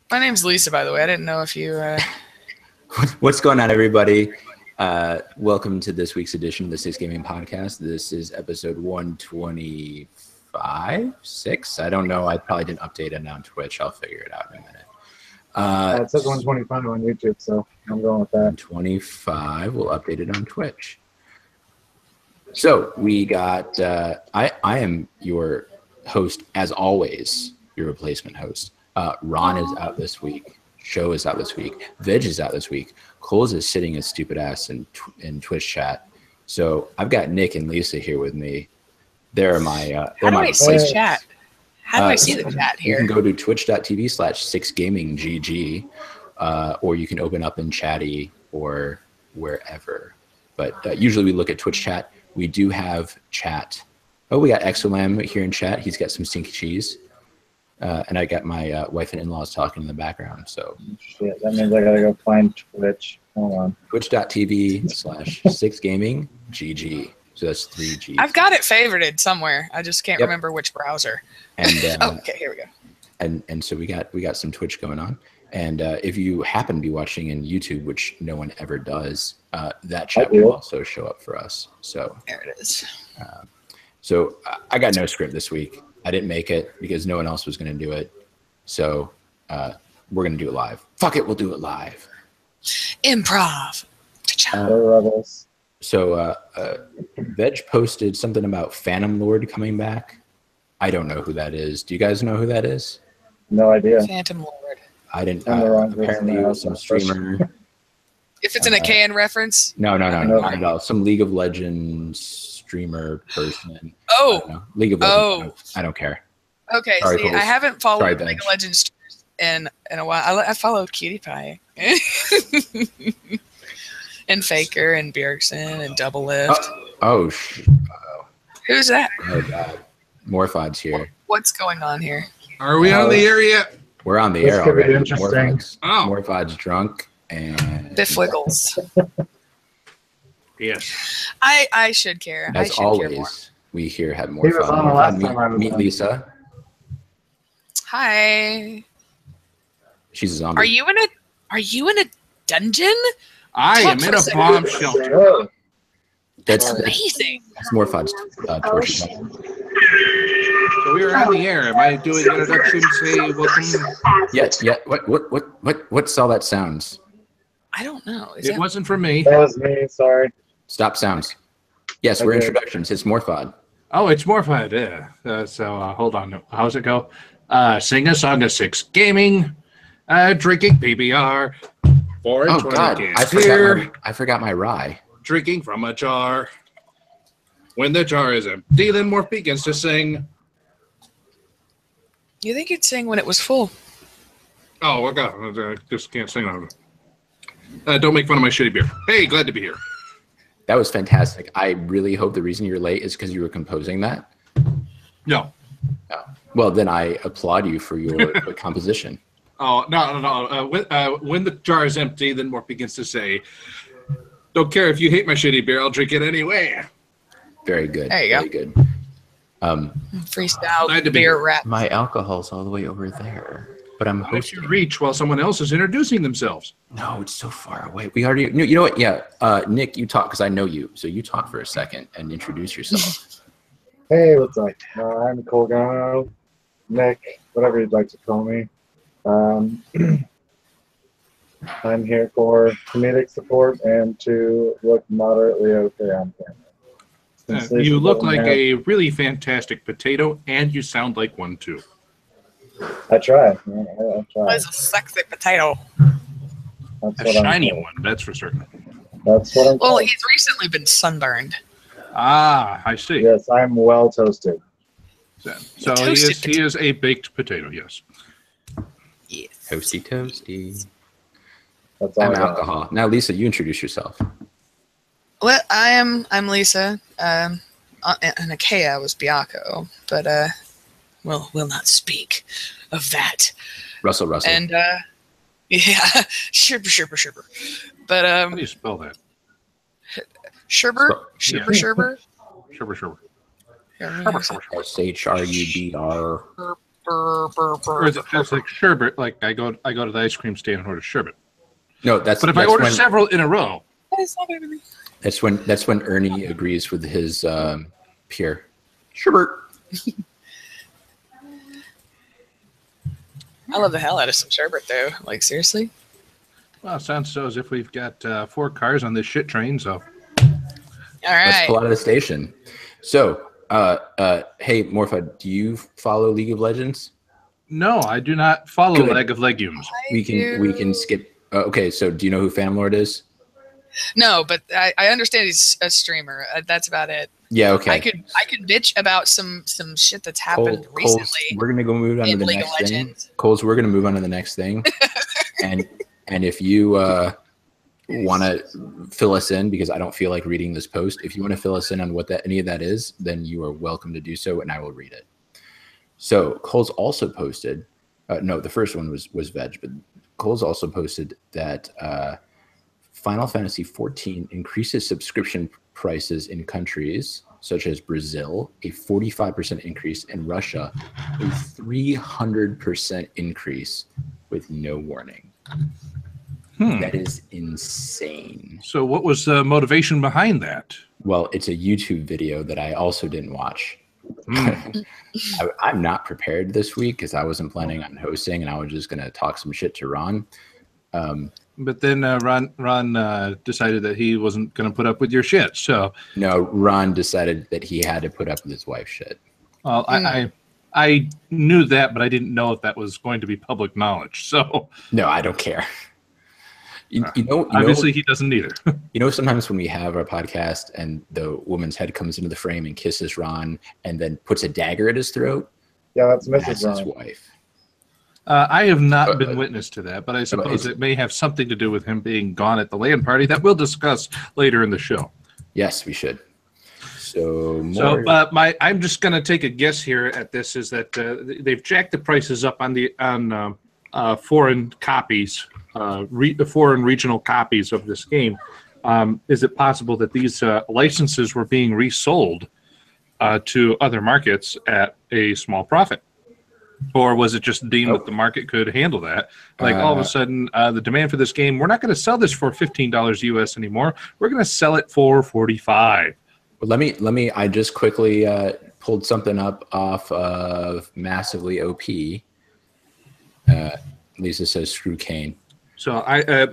My name's Lisa, by the way. I didn't know if you... What's going on, everybody? Welcome to this week's edition of the Six Gaming Podcast. This is episode 125, 6? I don't know. I probably didn't update it on Twitch. I'll figure it out in a minute. It says 125 on YouTube, so I'm going with that. 125. We'll update it on Twitch. So we got... I am your host, as always, your replacement host. Ron is out this week. Show is out this week. Veg is out this week. Coles is sitting his stupid ass in Twitch chat. So I've got Nick and Lisa here with me. They're my. How do I see chat? How do I see the chat here? You can go to twitch.tv/6gaminggg, or you can open up in Chatty or wherever. But usually we look at Twitch chat. We do have chat. Oh, we got Exolam here in chat. He's got some stinky cheese. And I got my wife and in-laws talking in the background. So shit, that means I gotta go find Twitch. Hold on. Twitch.tv/6gaminggg. So that's 3G. I've got it favorited somewhere. I just can't remember which browser. And okay, here we go. And so we got some Twitch going on. And if you happen to be watching in YouTube, which no one ever does, that chat will also show up for us. So there it is. So I got no script this week. I didn't make it because no one else was going to do it. So we're going to do it live. Fuck it, we'll do it live. Improv. So Veg posted something about Phantom Lord coming back. I don't know who that is. Do you guys know who that is? No idea. Phantom Lord. I didn't. Apparently it was some streamer. If it's an AKN reference? No, not at all. Some League of Legends streamer person. Oh. League of Legends. I don't care. Okay, Sorry, see, I haven't followed League of Legends in a while. I followed Cutie Pie. And Faker and Bjergsen and Double Lift. Who's that? Oh, God. Morphod's here. What's going on here? Are we on the air yet? We're on the air already. Morphod's drunk and... Biff Wiggles. Yes. I should care. As always, we here have more fun. On the last time I was meet Lisa. Hi. She's a zombie. Are you in a dungeon? I am in a bomb shelter. That's amazing. That's Morphod's Twitch. So we are on the air. Am I doing introduction? Say welcome. Yeah. What's all that sounds? I don't know. It wasn't for me. That was me. Sorry. Stop sounds. Yes, we're introductions. It's Morphod. Oh, it's Morphod. Yeah. So hold on. How's it go? Sing a song of Six Gaming. Drinking PBR. Oh God! I forgot my rye. Drinking from a jar. When the jar is empty, then Morph begins to sing. You think you'd sing when it was full? Oh, I just can't sing on it. Don't make fun of my shitty beer. Hey, glad to be here. That was fantastic. I really hope the reason you're late is because you were composing that. No. Oh. Well, then I applaud you for your composition. Oh, no. When the jar is empty, then Morph begins to say, don't care if you hate my shitty beer, I'll drink it anyway. Very good. There you go. Very good. Freestyle beer rap. My alcohol's all the way over there. But I'm hosting. You reach while someone else is introducing themselves. No, it's so far away. We already. You know what? Yeah, Nick, you talk because I know you. So you talk for a second and introduce yourself. Hey, what's up? I'm Colgano, Nick, whatever you'd like to call me. I'm here for comedic support and to look moderately okay on camera. You look like a really fantastic potato, and you sound like one too. I try. I try. It's a sexy potato. A shiny one, that's for certain. That's what I'm Well, he's recently been sunburned. Ah, I see. Yes, I'm well toasted. So he is a baked potato, yes. Yes. Toasty. That's all I'm alcohol. Now, Lisa, you introduce yourself. Well, I'm Lisa. And Achaea was Biako, but we'll not speak of that. Russell. And yeah, shibber. But How do you spell that? Shibber. Shibber. SHRUBR. Or is it just like sherbet? Like I go to the ice cream stand and order sherbet. No, that's. But if I that's order when, several in a row, It's not gonna be- that's when Ernie agrees with his peer. Sherbert. I love the hell out of some sherbet, though. Like, seriously? well, it sounds so as if we've got 4 cars on this shit train. So All Let's right. pull out of the station. So, hey, Morpha, do you follow League of Legends? no, I do not follow Good. Leg of Legumes. We can skip. Okay, so do you know who Fanlord is? No, but I understand he's a streamer. That's about it. Yeah. Okay. I could bitch about some shit that's happened Coles, recently. we're gonna go move on to in the League of next thing. Legends. Coles, we're gonna move on to the next thing, and if you want to fill us in, because I don't feel like reading this post, if you want to fill us in on what any of that is, then you are welcome to do so, and I will read it. So Coles also posted. No, the first one was Veg, but Coles also posted that Final Fantasy XIV increases subscription prices in countries such as Brazil, a 45% increase, and Russia, a 300% increase with no warning. That is insane. So what was the motivation behind that? Well, it's a YouTube video that I also didn't watch. I'm not prepared this week because I wasn't planning on hosting, and I was just going to talk some shit to Ron. But then Ron decided that he wasn't going to put up with your shit. So No, Ron decided that he had to put up with his wife's shit. well, I knew that, but I didn't know if that was going to be public knowledge. So No, I don't care. You know, obviously he doesn't either. you know, sometimes when we have our podcast and the woman's head comes into the frame and kisses Ron and then puts a dagger at his throat, Yeah, that's that's Mrs. his Ron. wife. I have not been witness to that, but I suppose it may have something to do with him being gone at the LAN party that we'll discuss later in the show. Yes, we should. So, So, more, I'm just going to take a guess here at this is that they've jacked the prices up on foreign copies, foreign regional copies of this game. Is it possible that these licenses were being resold to other markets at a small profit? Or was it just deemed that the market could handle that? Like all of a sudden, the demand for this game, we're not going to sell this for $15 US anymore. We're going to sell it for $45. let me. I just quickly pulled something up off of Massively OP. Lisa says, "Screw Kane." So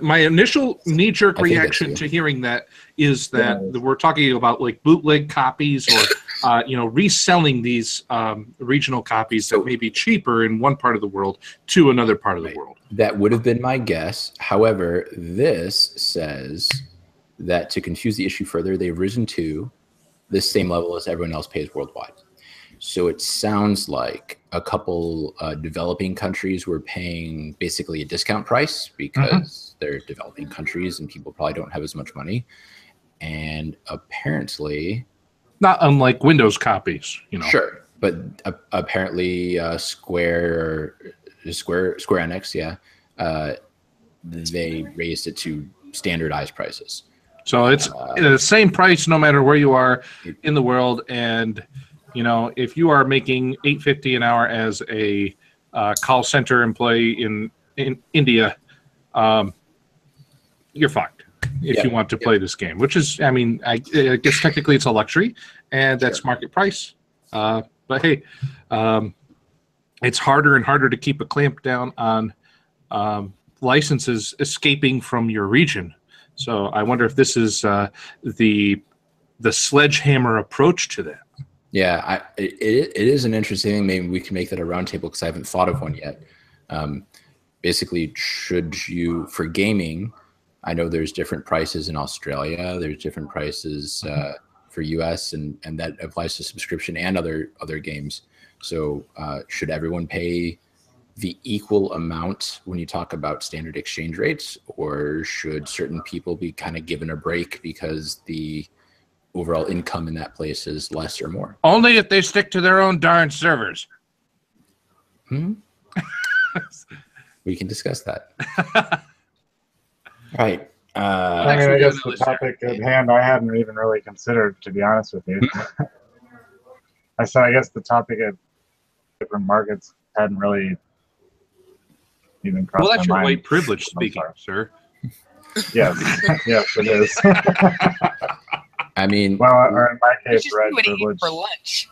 my initial knee-jerk I think that's reaction you. to hearing that is that we're talking about like bootleg copies or reselling these regional copies that may be cheaper in one part of the world to another part of the world. That would have been my guess. However, this says that to confuse the issue further, they've risen to the same level as everyone else pays worldwide. So it sounds like a couple developing countries were paying basically a discount price because they're developing countries and people probably don't have as much money. And apparently, Not unlike Windows copies, sure, but apparently Square Enix, they raised it to standardized prices. So it's the same price no matter where you are in the world. And if you are making $8.50 an hour as a call center employee in India, you're fucked if you want to play this game. Which is, I guess technically it's a luxury, and that's market price. But hey, it's harder and harder to keep a clamp down on licenses escaping from your region. So I wonder if this is the sledgehammer approach to that. Yeah, it is an interesting thing. Maybe we can make that a roundtable because I haven't thought of one yet. Basically, should you, for gaming, I know there's different prices in Australia. There's different prices for US, and that applies to subscription and other games. So should everyone pay the equal amount when you talk about standard exchange rates, or should certain people be kind of given a break because the overall income in that place is less or more? Only if they stick to their own darn servers. We can discuss that. All right. I guess the topic at hand I hadn't even really considered, to be honest with you. I guess the topic of different markets. hadn't really even crossed Well, that's my your mind. white privilege I'm speaking, sorry. sir. Yes, yes, it is. I mean, Well, or in my It's case, just red what he eats privilege. for lunch.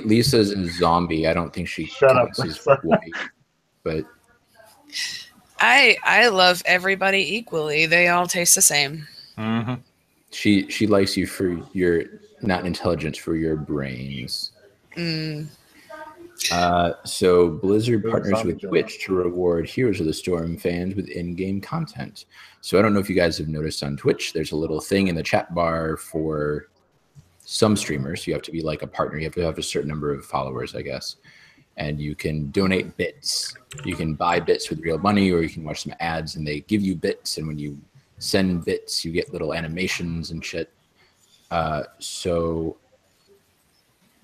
Lisa's a zombie. I don't think she Shut up, counts as Lisa. white, but I love everybody equally. They all taste the same. Mm-hmm. she likes you for your not intelligence, for your brains. Mm. So Blizzard Ooh, partners zombie with joke. Twitch to reward Heroes of the Storm fans with in-game content. So I don't know if you guys have noticed on Twitch, there's a little thing in the chat bar for some streamers. You have to be like a partner. You have to have a certain number of followers, I guess. And you can donate bits. You can buy bits with real money, or you can watch some ads and they give you bits. And when you send bits, you get little animations and shit. So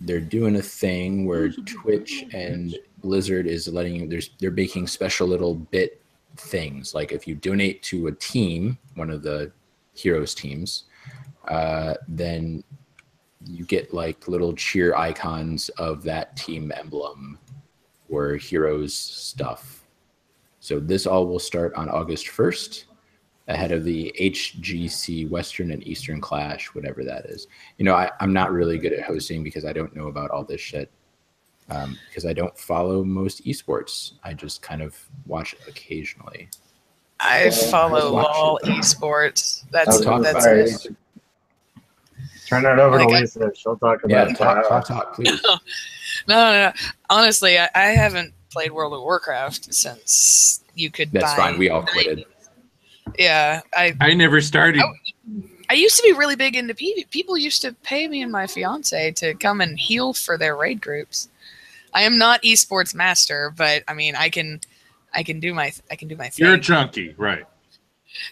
they're doing a thing where Twitch and Blizzard is letting you, they're making special little bit things. Like if you donate to a team, one of the Heroes teams, then you get like little cheer icons of that team emblem or Heroes stuff. So this all will start on August 1st, ahead of the HGC Western and Eastern Clash, whatever that is. You know, I'm not really good at hosting because I don't know about all this shit. Because I don't follow most esports. I just kind of watch it occasionally. I follow watch all it. esports. That's talk that's about it. it. Turn that over Like to I- Lisa. She'll talk about Yeah, it. for hours. talk, please. No. Honestly, I haven't played World of Warcraft since you could That's buy. fine. We all quitted. Yeah, I never started. I used to be really big into PvP. People used to pay me and my fiance to come and heal for their raid groups. I am not esports master, but I mean, I can do my thing. You're a junkie, right?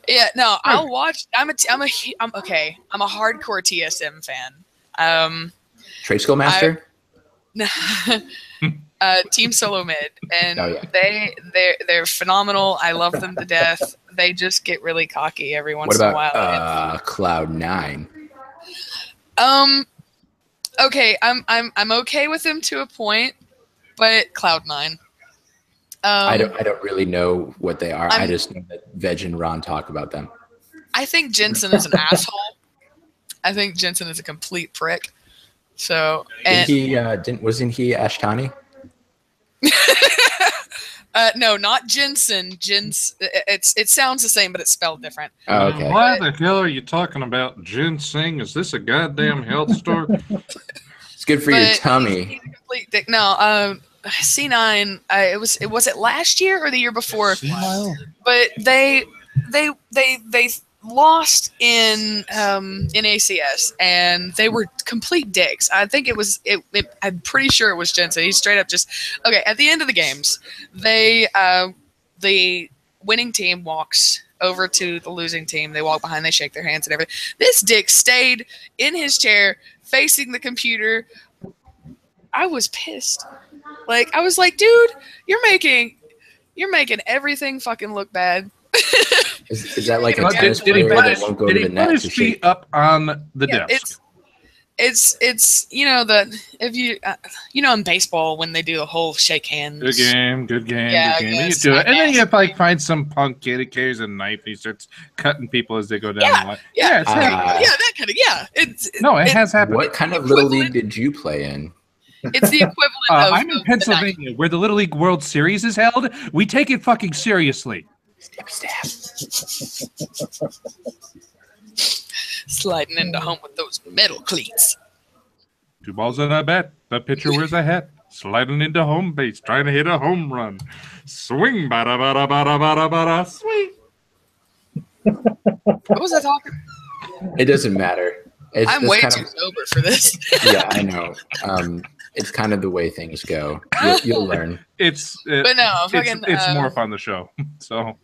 Yeah, no, I'll watch. I'm okay. I'm a hardcore TSM fan. Trade Skill Master? Team Solo Mid, and Oh, yeah. they're phenomenal. I love them to death. They just get really cocky every What once in a about while. Cloud9? Okay, I'm okay with them to a point, but Cloud9. I don't really know what they are. I I'm- just know that Veg and Ron talk about them. I think Jensen is an asshole. I think Jensen is a complete prick. So, and Wasn't he Ashtani? no, not Jensen. It sounds the same, but it's spelled different. Oh, okay. Why the hell are you talking about ginseng? Is this a goddamn health store? It's good for your But tummy. He's a complete dick. No, C9. Was it last year or the year before? But they lost in ACS, and they were complete dicks. I think I'm pretty sure it was Jensen. He straight up just okay. At the end of the games, the winning team walks over to the losing team. They walk behind, they shake their hands and everything. This dick stayed in his chair facing the computer. I was pissed. Like, I was like, dude, you're making everything fucking look bad. Is that like a Did- tennis did he player put that his- won't go Did to he the put net his to feet shake? up on the Yeah, desk? it's you know that if you in baseball when they do the whole shake hands. Good game, good game, Yeah, good game. I And you guess, do I it. And then you guess. have like find some punk kid who carries a knife and he starts cutting people as they go down Yeah, the line. yeah, it's Ah. happened. yeah, that kind of it's No, it has happened. What kind of little equivalent- league did you play in? it's the equivalent of I'm in of the Pennsylvania, where the Little League World Series is held. We take it fucking seriously. Stab. sliding into home with those metal cleats. 2 balls in a bat. The pitcher wears a hat. Sliding into home base, trying to hit a home run. Swing, bada bada bada bada bada, swing. What was I talking? It doesn't matter. I'm that's way kind too of, sober for this. yeah, I know. It's kind of the way things go. You'll learn. It's But no, it's fucking. more up on the show. So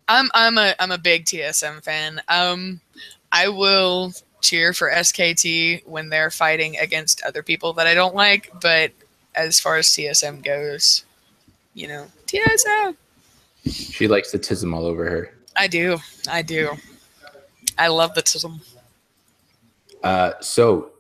I'm a big TSM fan. I will cheer for SKT when they're fighting against other people that I don't like, but as far as TSM goes, TSM. She likes the tism all over her. I do. I love the TSM. So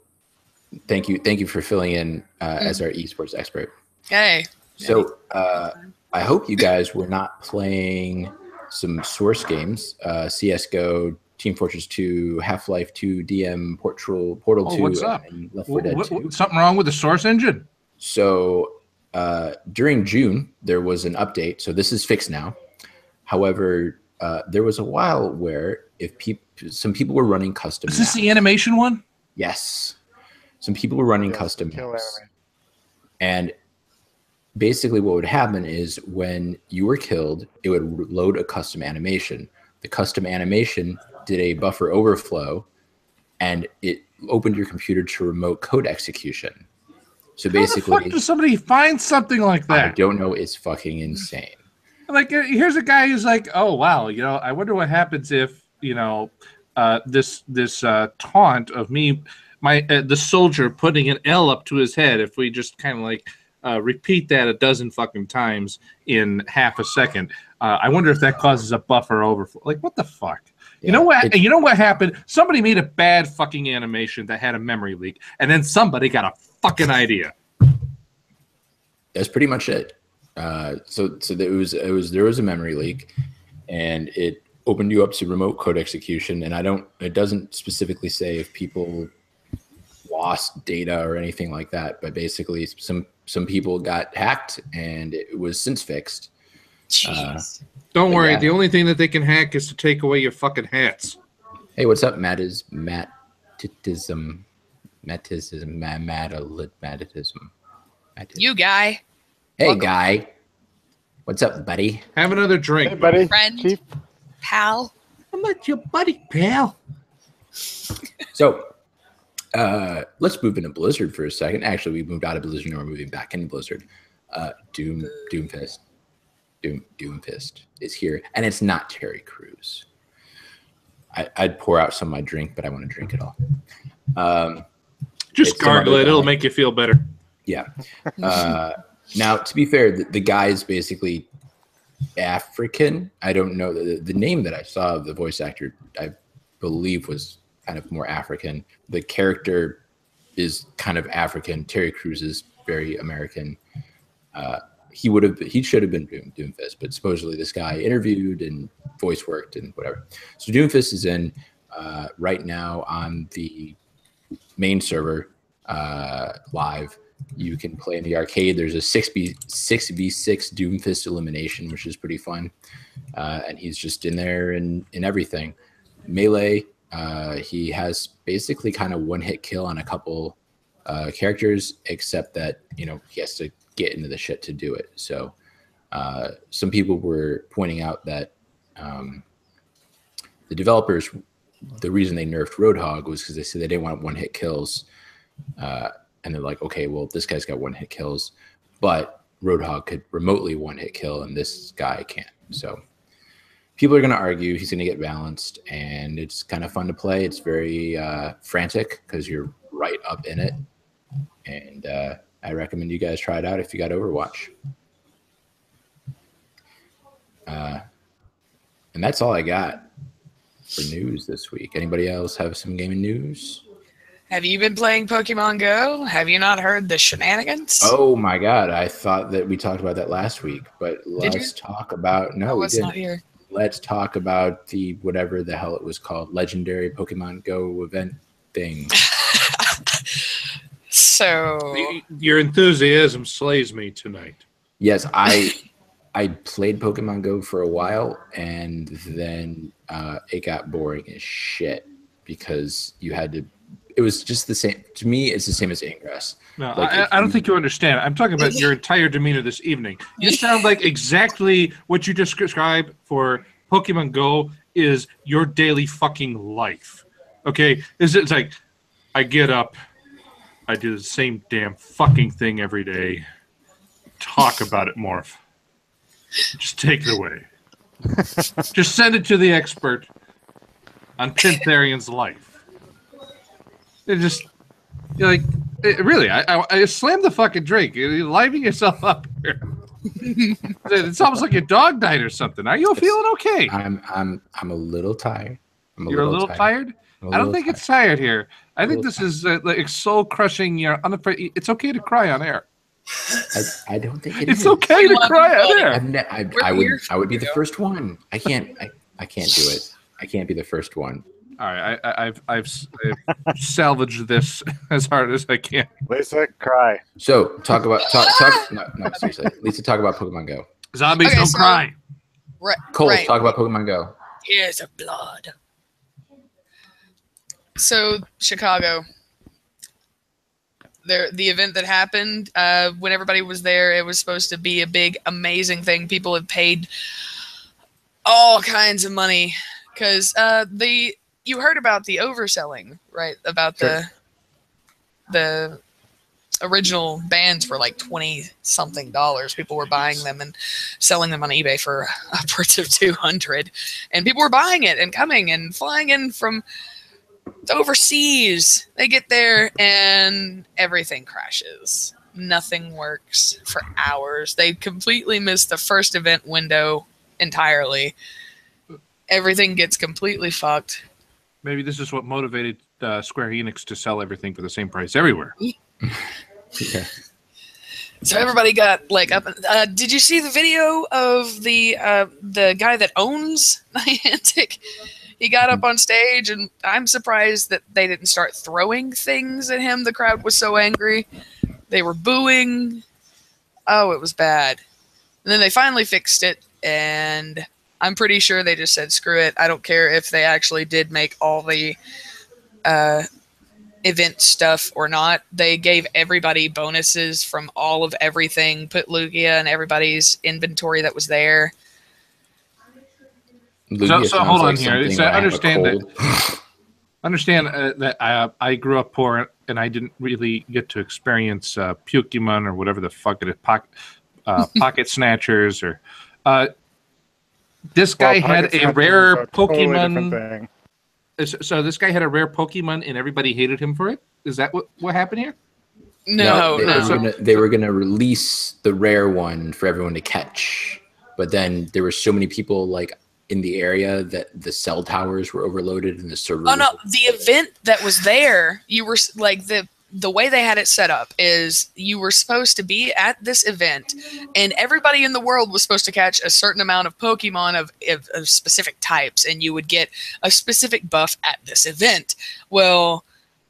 thank you for filling in as our esports expert. Hey, So I hope you guys were not playing some Source games, CS:GO, Team Fortress 2, Half-Life 2, DM, Portal 2, what's up? and Left 4 Dead 2. Something wrong with the Source engine? So during June, there was an update. So this is fixed now. However, there was a while where some people were running custom Is this maps. the animation one? Yes. Some people were running custom maps. And basically what would happen is when you were killed, it would load a custom animation. The custom animation did a buffer overflow, and it opened your computer to remote code execution. So basically, how the fuck does somebody find something like that? I don't know. It's fucking insane. Like, here's a guy who's like, oh wow, I wonder what happens if this taunt of me, the soldier putting an L up to his head. If we just kind of like repeat that a dozen fucking times in half a second, I wonder if that causes a buffer overflow. Like, what the fuck? Yeah, You know what happened? Somebody made a bad fucking animation that had a memory leak, and then somebody got a fucking idea. That's pretty much it. So there was a memory leak, and it opened you up to remote code execution. And it doesn't specifically say if people lost data or anything like that, but basically some people got hacked, and it was since fixed. Jeez. Don't worry. yeah. The only thing that they can hack is to take away your fucking hats. Hey, what's up, Matism? You guy. Hey, Welcome. guy. What's up, buddy? Have another drink, Hey, buddy. Friend. Chief. Pal. I'm not your buddy, pal. So, let's move into Blizzard for a second. Actually, we moved out of Blizzard, and we're moving back into Blizzard. Doomfist is here, and it's not Terry Crews. I'd pour out some of my drink, but I want to drink it all. Just It's some gargle other it. It'll guy. make you feel better. Yeah. Now, to be fair, the guy is basically African. I don't know the name that I saw of the voice actor. I believe was kind of more African. The character is kind of African. Terry Crews is very American. He should have been Doomfist, but supposedly this guy interviewed and voice worked and whatever. So Doomfist is in right now on the main server live. You can play in the arcade. There's a 6v6 Doomfist elimination, which is pretty fun. And he's just in there and in everything. Melee, he has basically kind of one-hit kill on a couple characters, except that, he has to get into the shit to do it. So some people were pointing out that the developers, the reason they nerfed Roadhog was because they said they didn't want one-hit kills. And they're like, okay, well, this guy's got one-hit kills, but Roadhog could remotely one-hit kill, and this guy can't. So people are going to argue. He's going to get balanced, and it's kind of fun to play. It's very frantic because you're right up in it. And I recommend you guys try it out if you got Overwatch. And that's all I got for news this week. Anybody else have some gaming news? Have you been playing Pokemon Go? Have you not heard the shenanigans? Oh my God! I thought that we talked about that last week, but let's talk about I was not here. Let's talk about the whatever the hell it was called, legendary Pokemon Go event thing. So Your enthusiasm slays me tonight. Yes, I played Pokemon Go for a while, and then it got boring as shit because you had to. It was just the same. To me, it's the same as Ingress. No, Like, I don't think you understand. I'm talking about your entire demeanor this evening. You sound like exactly what you described for Pokemon Go is your daily fucking life. Okay? It's like, I get up, I do the same damn fucking thing every day. Talk about it, Morph. Just take it away. Just send it to the expert on Pintharian's life. It just, you're like, really, I slammed the fucking drink. You're livening yourself up here. It's almost like your dog died or something. Are you feeling okay? I'm a little tired. You're a little tired? I don't think it's tired here. I think this is like soul crushing. You're unafraid. It's okay to cry on air. I don't think it It's is. okay to Love cry out you, there. I would be the you. first one. I can't do it. I can't be the first one. All right, I've salvaged this as hard as I can. Lisa, cry. So talk. No, seriously. Lisa, talk about Pokemon Go. Zombies Okay, don't so- cry. Right. Cole, right. talk about Pokemon Go. Tears of blood. So Chicago. The event that happened when everybody was there, it was supposed to be a big, amazing thing. People had paid all kinds of money because you heard about the overselling, right? About the original bands were like $20-something. People were buying them and selling them on eBay for upwards of $200, and people were buying it and coming and flying in from overseas. They get there and everything crashes. Nothing works for hours. They completely miss the first event window entirely. Everything gets completely fucked. Maybe this is what motivated Square Enix to sell everything for the same price everywhere. Yeah. So everybody got like up. Did you see the video of the guy that owns Niantic? He got up on stage, and I'm surprised that they didn't start throwing things at him. The crowd was so angry. They were booing. Oh, it was bad. And then they finally fixed it, and I'm pretty sure they just said, screw it. I don't care if they actually did make all the event stuff or not. They gave everybody bonuses from all of everything, put Lugia in everybody's inventory that was there. So hold on here. something So when I have a understand cold. Understand that I grew up poor and I didn't really get to experience Pokemon or whatever the fuck it is, pocket snatchers or. This guy had a rare Pokemon. So this guy had a rare Pokemon and everybody hated him for it? Is that what happened here? No. They were gonna release the rare one for everyone to catch, but then there were so many people like in the area that the cell towers were overloaded and the servers. Oh no, the event that was there, you were like the way they had it set up is you were supposed to be at this event, and everybody in the world was supposed to catch a certain amount of Pokemon of specific types, and you would get a specific buff at this event. Well,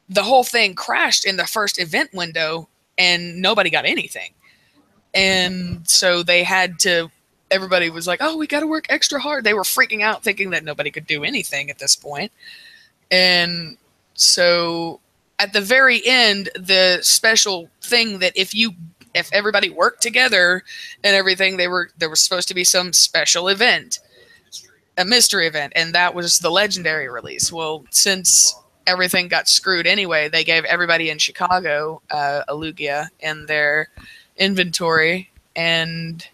the whole thing crashed in the first event window, and nobody got anything. And so they had to. Everybody was like, oh, we got to work extra hard. They were freaking out thinking that nobody could do anything at this point. And so at the very end, the special thing that if everybody worked together and everything, there was supposed to be some special event, a mystery event. And that was the legendary release. Well, since everything got screwed anyway, they gave everybody in Chicago a Lugia in their inventory. And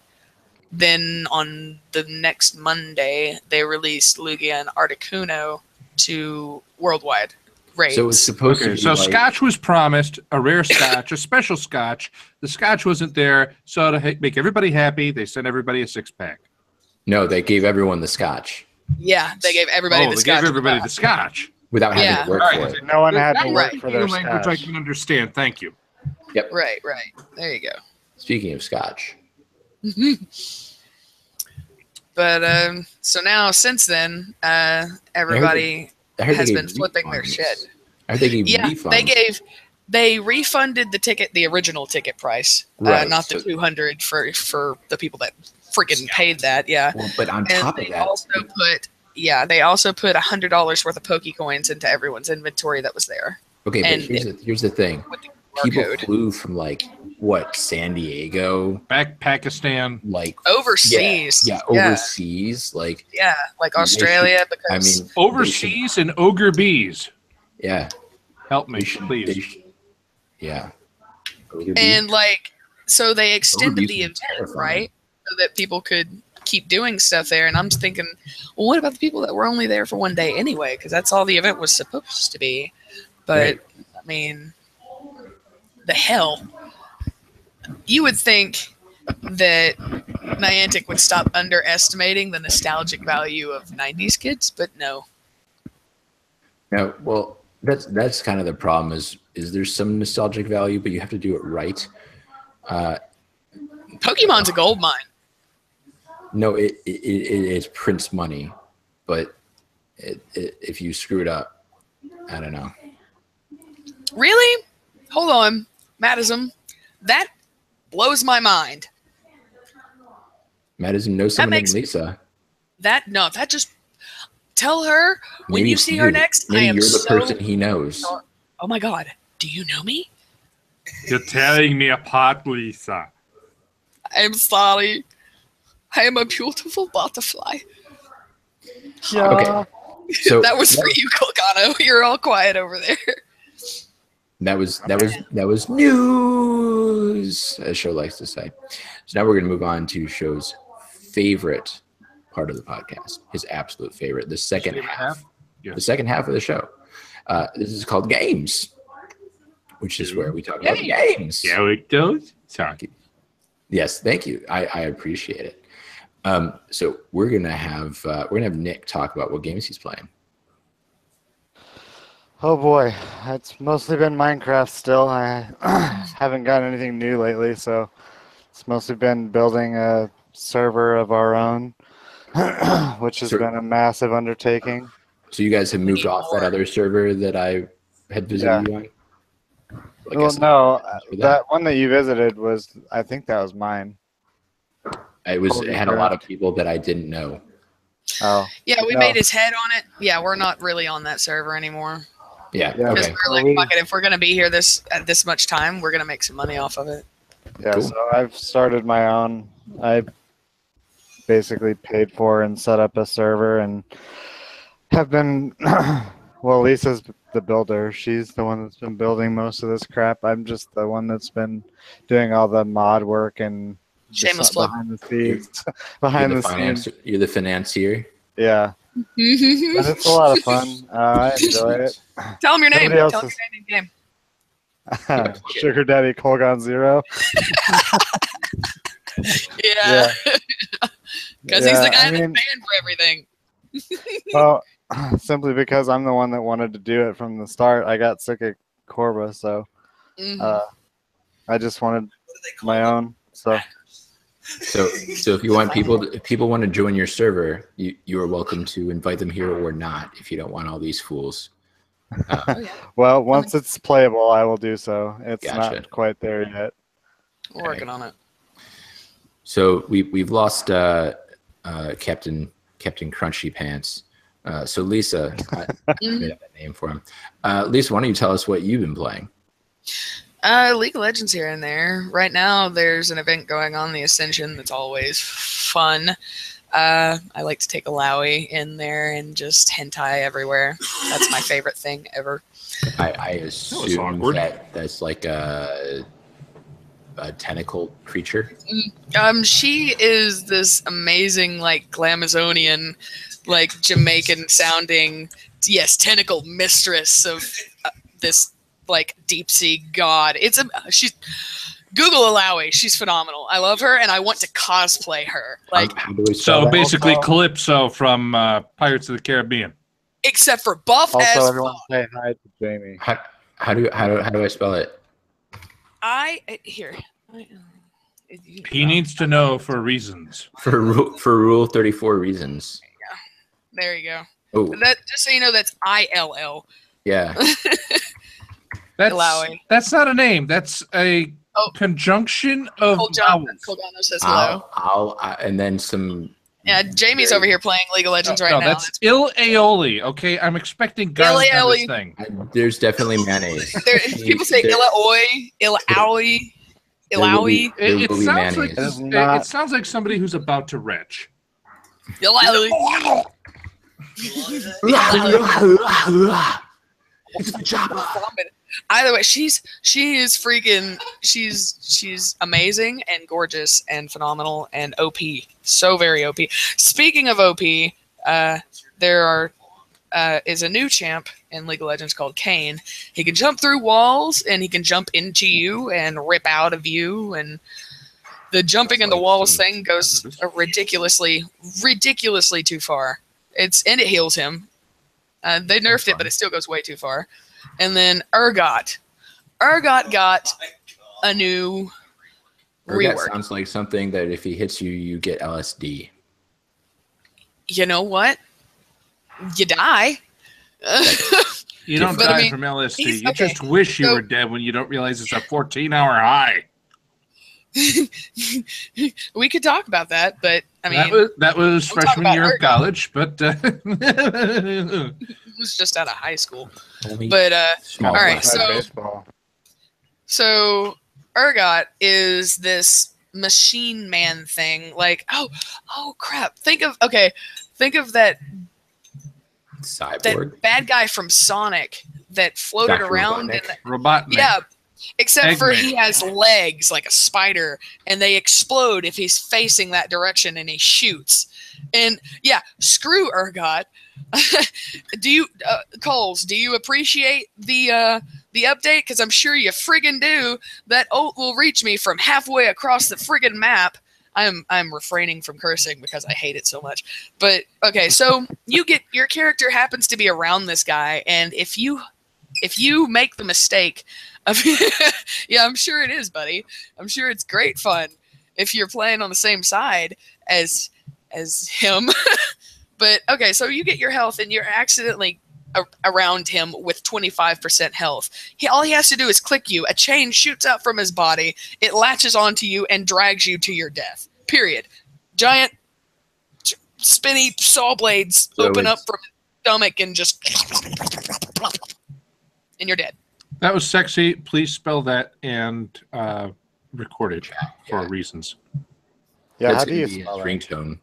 then on the next Monday, they released Lugia and Articuno to worldwide raids. So it was supposed to be So Scotch was promised, a rare Scotch, a special Scotch. The Scotch wasn't there, so to make everybody happy, they sent everybody a 6-pack. No, they gave everyone the Scotch Yeah, they gave everybody the Scotch. They gave everybody the Scotch. without having to work for it. No one had to work Right. for their language I Scotch. can understand. Thank you. Right. There you go. Speaking of Scotch, But so now, since then, everybody I heard has they been gave flipping their refunds. shit. I heard they gave Yeah, refunds. they refunded the original ticket price, Right, not the so- $200 for the people that freaking paid that. Yeah, Well, but on and top of they that, also put $100 worth of Pokecoins into everyone's inventory that was there okay, but and here's the thing. with the QR People code. flew from like San Diego, Back Pakistan. like Overseas. yeah, overseas, like Yeah, like Australia, I because mean, Overseas and ogre bees. yeah, Help me, they should, please. yeah. and like so they extended Overviews the is event, terrifying. right? So that people could keep doing stuff there. And I'm just thinking, well, what about the people that were only there for one day anyway? Because that's all the event was supposed to be. But Right. I mean, the hell. You would think that Niantic would stop underestimating the nostalgic value of 90s kids, but no. No, well, that's kind of the problem is there's some nostalgic value, but you have to do it right. Pokemon's a gold mine. No, it is Prince money, but if you screw it up, I don't know. Really? Hold on, Madism. That blows my mind. Madison knows someone named makes- Lisa. That just tell her when Maybe you it's see her next. I am you're the so. person he knows. Oh my God! Do you know me? You're tearing me apart, Lisa. I'm sorry. I am a beautiful butterfly. Okay, so That was for you, Colgano. You're all quiet over there. that was news, as Show likes to say. So now we're going to move on to Show's favorite part of the podcast, his absolute favorite, the second half. Yeah. The second half of the show. This is called Games, which is where we talk about games. Yeah, it goes. Sorry. Yes, thank you. I appreciate it. So we're gonna have Nick talk about what games he's playing. Oh boy, it's mostly been Minecraft still. I haven't gotten anything new lately, so it's mostly been building a server of our own, which has been a massive undertaking. So you guys have moved off that other server that I had visited you on? Well, no, that one that you visited was, I think that was mine. It had a lot of people that I didn't know. Oh. Yeah, we made his head on it. Yeah, we're not really on that server anymore. Yeah. Because Okay. we're like, fuck it, if we're gonna be here at this much time, we're gonna make some money off of it. Yeah, Cool. so I've started my own. I basically paid for and set up a server and have been, well, Lisa's the builder. She's the one that's been building most of this crap. I'm just the one that's been doing all the mod work and Shameless plug. behind the scenes. behind the scenes. You're the financier. Yeah. But it's a lot of fun. I enjoy it. Tell him your name. Nobody else Tell him is- your name in game. Sugar Daddy Colgon Zero. Yeah. Because he's the guy I that's mean, paying for everything. well, simply because I'm the one that wanted to do it from the start. I got sick of Corba, so Mhm. I just wanted my own. So So if you want if people want to join your server, you are welcome to invite them here or not. If you don't want all these fools. well, once it's playable, I will do so. It's Gotcha. not quite there yet. We're working on it. So we've lost Captain Crunchy Pants. So Lisa, I made up that name for him. Lisa, why don't you tell us what you've been playing? League of Legends here and there. Right now, there's an event going on, the Ascension, that's always fun. I like to take a Lowy in there and just hentai everywhere. That's my favorite thing ever. I assume awkward. that's like a tentacle creature. She is this amazing, like, Glamazonian, like, Jamaican sounding, yes, tentacle mistress of this, like, deep sea god. She's Google Alawi. She's phenomenal. I love her, and I want to cosplay her. Like, How do we spell So that? basically, Also- Calypso from Pirates of the Caribbean. except for buff as Also, everyone fuck. say hi to Jamie. How do I spell it? Here. He needs to know for reasons. For rule 34 reasons. There you go. Oh That, just so you know, that's ILL. yeah. Alawi. That's not a name. That's a Oh. conjunction of Colgano vowels. says hello. And then some. Yeah, Jamie's over here playing League of Legends right No, now. that's Il Aoli. Okay, I'm expecting garlic on this Aioli. thing. There's definitely mayonnaise. People say There- Illa Oi, Illa Owie, there will be- Ilawi, there It will be sounds like mayonnaise. It is not- it sounds like somebody who's about to retch. Ilawi. It's the Jabba. Either way, she is freaking. She's amazing and gorgeous and phenomenal and OP. So very OP. Speaking of OP, there is a new champ in League of Legends called Kayn. He can jump through walls and he can jump into you and rip out of you, and the jumping in the walls thing goes ridiculously too far. It heals him. They nerfed it, but it still goes way too far. And then Urgot got a new Urgot rework. sounds like something that if he hits you, you get LSD. You know what? You die. You don't But, die I mean, from LSD. he's- You okay, just wish you so- were dead when you don't realize it's a 14-hour high. We could talk about that, but I mean, that was I'm talking freshman about year of Urgot. college, but it was just out of high school. Only But small all right, class. Inside so- baseball. So Urgot is this machine man thing. Like, oh crap! Think of that Cyborg. bad guy from Sonic that floated Dr. around. Robotnik. Robotnik. Yeah, except for Eggman. he has legs like a spider, and they explode if he's facing that direction, and he shoots. And yeah, screw Urgot. Do you, Coles? Do you appreciate the update? Because I'm sure you friggin' do. That oat will reach me from halfway across the friggin' map. I'm refraining from cursing because I hate it so much. But okay, so your character happens to be around this guy, and if you make the mistake of yeah, I'm sure it is, buddy. I'm sure it's great fun if you're playing on the same side as him. But okay, so you get your health and you're accidentally around him with 25% health. All he has to do is click you. A chain shoots out from his body. It latches onto you and drags you to your death. Period. Giant spinny saw blades So open up it's- from his stomach and just and you're dead. That was sexy. Please spell that and record it for Yeah. reasons. Yeah, That's how do you gonna be his spell that? ringtone.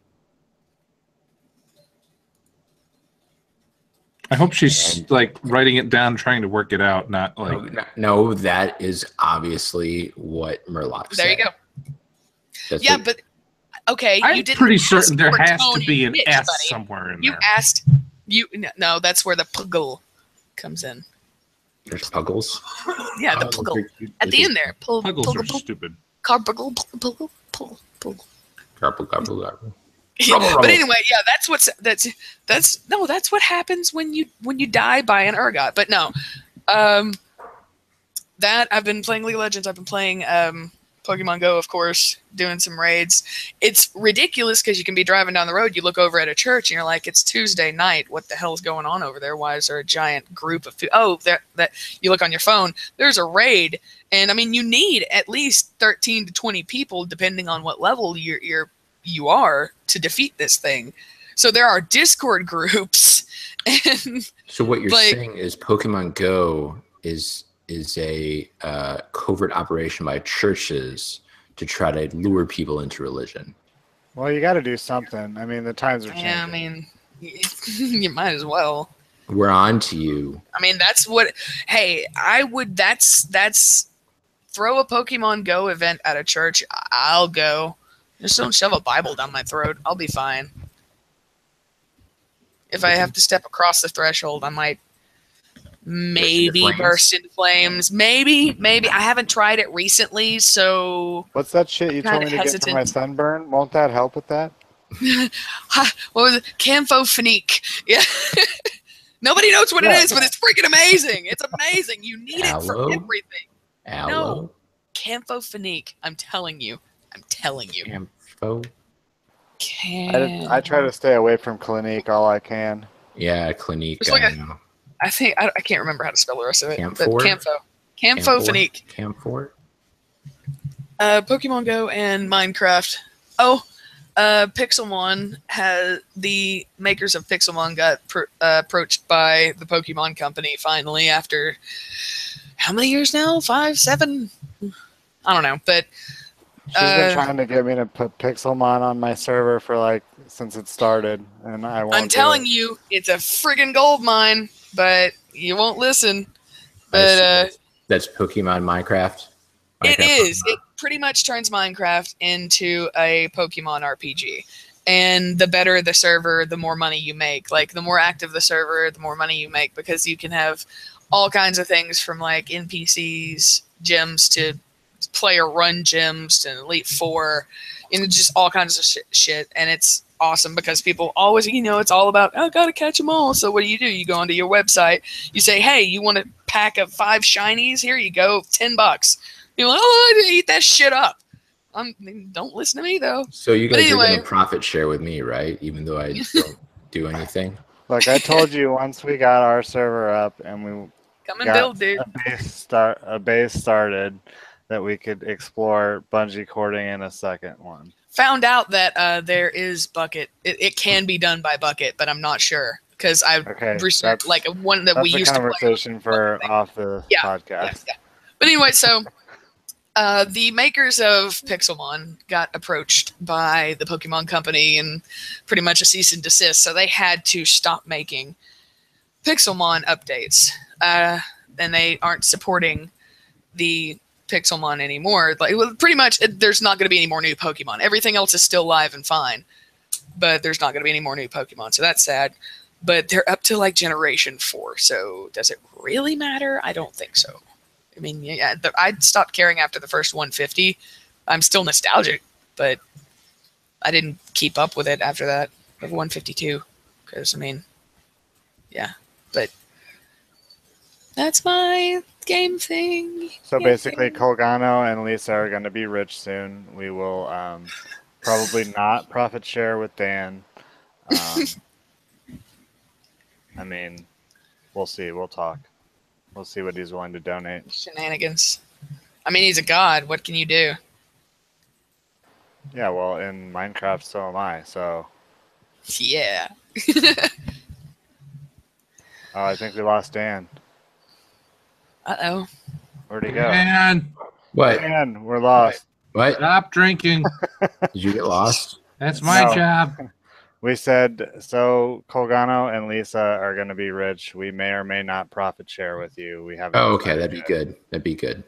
I hope she's like writing it down, trying to work it out, not like No, that is obviously what Murloc said. There you go. That's Yeah, what- but okay, you I'm didn't pretty ask certain there for has tone to be and an pitch, S buddy. somewhere in You there. asked no, that's where the puggle comes in. there's puggles. Yeah, the Oh, puggle. they're cute. At the end there. Puggles are stupid. Puggle. Garble, garble, garble. But anyway, yeah, that's what happens when you die by an Urgot. But no, that I've been playing League of Legends. I've been playing Pokemon Go, of course, doing some raids. It's ridiculous because you can be driving down the road, you look over at a church, and you're like, it's Tuesday night. What the hell's going on over there? Why is there a giant group of that you look on your phone? There's a raid, and I mean, you need at least 13 to 20 people, depending on what level you are to defeat this thing. So there are Discord groups, and So what you're like- saying is Pokemon Go is a covert operation by churches to try to lure people into religion. Well, you got to do something. I mean, the times are changing. yeah, I mean, you might as well. We're on to you. I mean, that's what. Hey, I would. That's throw a Pokemon Go event at a church. I'll go. Just don't shove a Bible down my throat. I'll be fine. If I have to step across the threshold, I might maybe flames? burst into flames. Maybe. I haven't tried it recently, so What's that shit you told Kinda me to get for hesitant. my sunburn? Won't that help with that? what was it? Campho-phenique. Yeah. Nobody knows what it Yeah. is, but it's freaking amazing. It's amazing. You need it for Aloe? everything. Aloe, Campho-phenique. I'm telling you. Campho. I try to stay away from Clinique all I can. Yeah, Clinique. It's like I a- know. I think I can't remember how to spell the rest of it. But Camphor? Campho-phenique. Camphor. Pokemon Go and Minecraft. Oh, Pixelmon has the makers of Pixelmon got approached by the Pokemon Company finally after how many years now? 5, 7? I don't know, but She's been trying to get me to put Pixelmon on my server for since it started, and I won't. I'm telling you, it's a friggin' gold mine, but you won't listen. But That's Pokemon Minecraft. it Minecraft is. It pretty much turns Minecraft into a Pokemon RPG. And the better the server, the more money you make. Like, the more active the server, the more money you make, because you can have all kinds of things from, like, NPCs, gyms, to player-run gyms, to Elite Four, and just all kinds of shit. And it's awesome because people always, it's all about, I gotta catch them all. So what do? You go onto your website, you say, hey, you want a pack of 5 shinies? Here you go, $10. You're like, oh, I eat that shit up. Don't listen to me though. So you guys are anyway. going to profit share with me, right? Even though I don't do anything. Look, I told you once we got our server up and we Come and got build, dude. a base started, that we could explore bungee cording in a second one. Found out that there is bucket. It can be done by bucket, but I'm not sure because I've researched like one that we used to play. That's a conversation for off the podcast. Yeah. But anyway, so the makers of Pixelmon got approached by the Pokemon Company and pretty much a cease and desist, so they had to stop making Pixelmon updates, and they aren't supporting the Pixelmon anymore. Like, well, pretty much, there's not going to be any more new Pokemon. Everything else is still live and fine, but there's not going to be any more new Pokemon, so that's sad. But they're up to like Generation 4, so does it really matter? I don't think so. I mean, yeah, I stopped caring after the first 150. I'm still nostalgic, but I didn't keep up with it after that of 152, because I mean, yeah, but that's my game thing. So basically, Colgano and Lisa are going to be rich soon. We will probably not profit share with Dan. I mean, we'll see. We'll talk. We'll see what he's willing to donate. Shenanigans. I mean, he's a god. What can you do? Yeah, well, in Minecraft, so am I. So. Yeah. Oh, I think we lost Dan. Uh-oh. Where'd he go? Man, What? Dan, we're lost. What? stop drinking. Did you get lost? That's my No. job. We said, so Colgano and Lisa are going to be rich. We may or may not profit share with you. We haven't. Oh, okay. decided That'd be yet. good. That'd be good.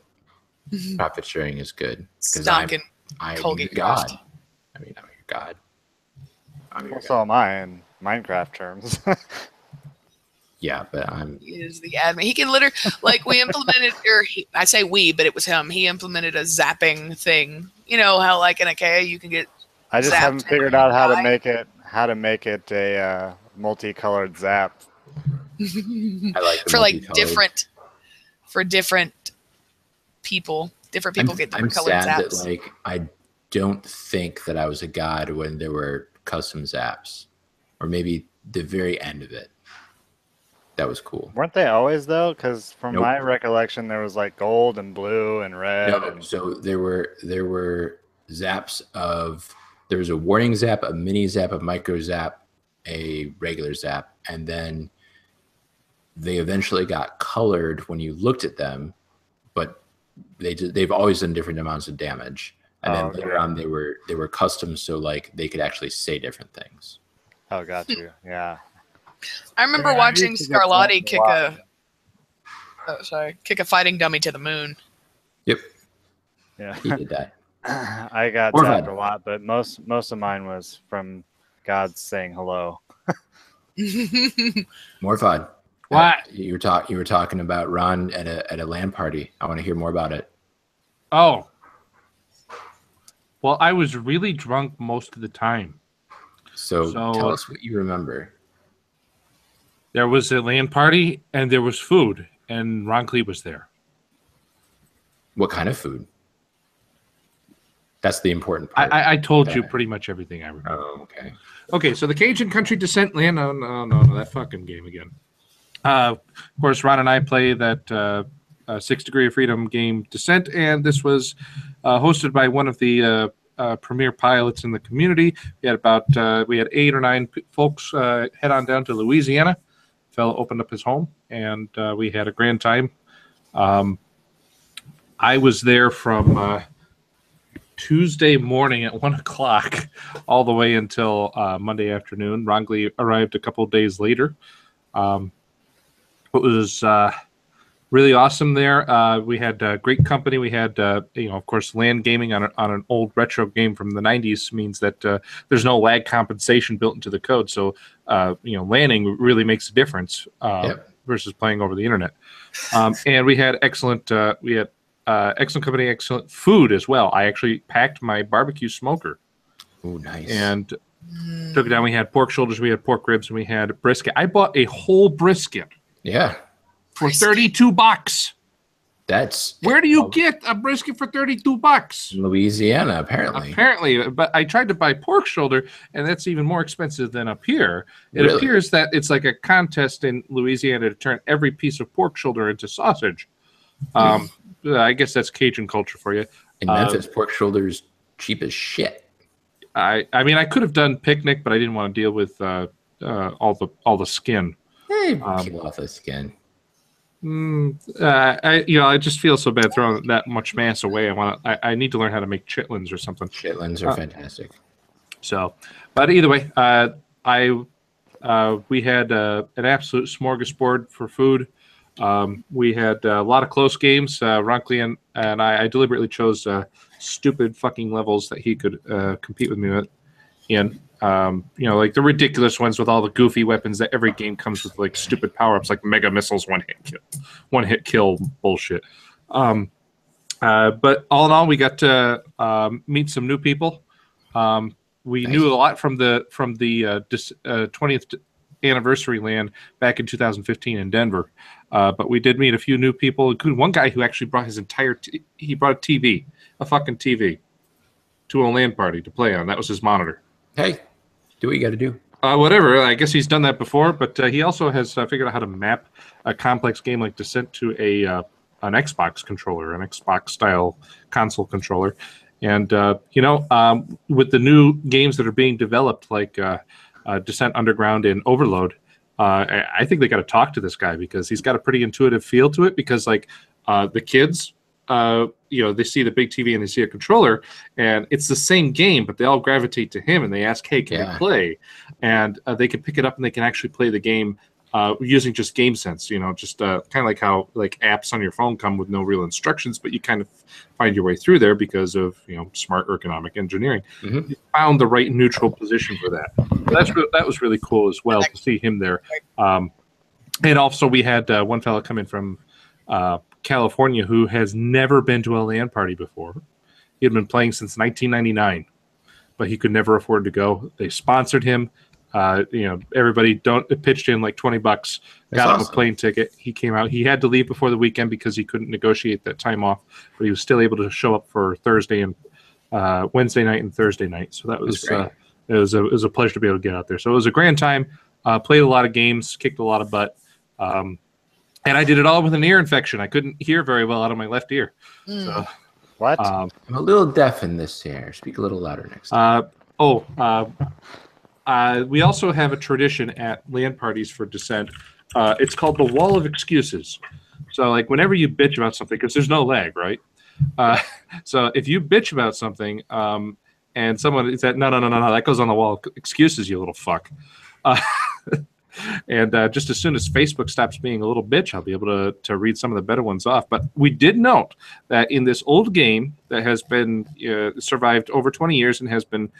Profit sharing is good. Because Stonking. I'm Colgate your god. Ghost. I mean, I'm your god. I'm your Well, god. so am I in Minecraft terms. Yeah, but I'm. He is the admin. He can literally, like, we implemented, I say we, but it was him. He implemented a zapping thing. You know how, like, in a K, you can get. I just Zapped haven't and figured out how to die. make it a multicolored zap. I like the for like multicolored. different people. Different people get I'm different colored sad zaps. that like I don't think that I was a god when there were custom zaps, or maybe the very end of it. That was cool. Weren't they always though? Because from Nope. my recollection, there was like gold and blue and red. No, and... so there were zaps of there was a warning zap, a mini zap, a micro zap, a regular zap, and then they eventually got colored when you looked at them, but they've always done different amounts of damage. And then later on they were custom, so like they could actually say different things. Oh, got you. Yeah. I remember Yeah, I watching used to get Scarlatti that a lot. kick a fighting dummy to the moon. Yep, Yeah. he did that. I got More zapped fun. a lot, but most of mine was from God saying hello. More fun. What? You were talking about Ron at a LAN party. I want to hear more about it. Oh. Well, I was really drunk most of the time. So So- tell us what you remember. There was a LAN party and there was food, and Ron Clee was there. What kind of food? That's the important part. I told you Okay. pretty much everything I remember. Oh, okay. Okay, so the Cajun Country Descent land. No, that fucking game again. Of course, Ron and I play that 6 Degree of Freedom game Descent, and this was hosted by one of the premier pilots in the community. We had we had 8 or 9 folks head on down to Louisiana. Fellow opened up his home, and we had a grand time. I was there from Tuesday morning at 1 o'clock all the way until Monday afternoon. Ron Clee arrived a couple of days later. It was really awesome there. We had great company. We had, of course, LAN gaming on an old retro game from the 90s means that there's no lag compensation built into the code. So, LANing really makes a difference versus playing over the internet. And we had excellent company, excellent food as well. I actually packed my barbecue smoker. Oh, nice. And took it down. We had pork shoulders, we had pork ribs, and we had brisket. I bought a whole brisket. Yeah, For $32. That's Where do you get a brisket for $32? Louisiana, apparently. Apparently, but I tried to buy pork shoulder, and that's even more expensive than up here. It Really? appears that it's like a contest in Louisiana to turn every piece of pork shoulder into sausage. I guess that's Cajun culture for you. In Memphis, pork shoulder's cheap as shit. I mean, I could have done picnic, but I didn't want to deal with all the skin. Hey, peel off the skin. I just feel so bad throwing that much mass away. I need to learn how to make chitlins or something. Chitlins are fantastic. So, but either way, we had an absolute smorgasbord for food. We had a lot of close games. Ronkley and I deliberately chose stupid fucking levels that he could compete with me with. And like the ridiculous ones with all the goofy weapons that every game comes with, like stupid power-ups like mega missiles, one hit kill bullshit. But all in all, we got to meet some new people. We knew a lot from the 20th anniversary land back in 2015 in Denver. But we did meet a few new people, including one guy who actually brought his entire he brought a fucking TV to a LAN party to play on. That was his monitor. Hey, do what you got to do. Whatever. I guess he's done that before, but he also has figured out how to map a complex game like Descent to an Xbox controller, an Xbox-style console controller. And, with the new games that are being developed, like Descent Underground and Overload, I think they got to talk to this guy because he's got a pretty intuitive feel to it because, like, the kids... they see the big TV and they see a controller, and it's the same game, but they all gravitate to him and they ask, "Hey, can I play?" And they can pick it up and they can actually play the game using just game sense. Just kind of like how like apps on your phone come with no real instructions, but you kind of find your way through there because of smart ergonomic engineering. You found the right neutral position for that. So that was really cool as well to see him there. And also we had one fellow come in from California who has never been to a LAN party before. He had been playing since 1999, but he could never afford to go. They sponsored him. Everybody pitched in like $20, got him a plane ticket. He came out. He had to leave before the weekend because he couldn't negotiate that time off, but he was still able to show up for Thursday and Wednesday night and Thursday night. So that was it was a pleasure to be able to get out there. So it was a grand time. Played a lot of games, kicked a lot of butt. And I did it all with an ear infection. I couldn't hear very well out of my left ear. So, what? I'm a little deaf in this ear. Speak a little louder next time. We also have a tradition at LAN parties for Descent. It's called the Wall of Excuses. So, like, whenever you bitch about something, because there's no lag, right? So if you bitch about something and someone said, no, that goes on the wall of excuses, you little fuck. And just as soon as Facebook stops being a little bitch, I'll be able to read some of the better ones off. But we did note that in this old game that has been survived over 20 years and has been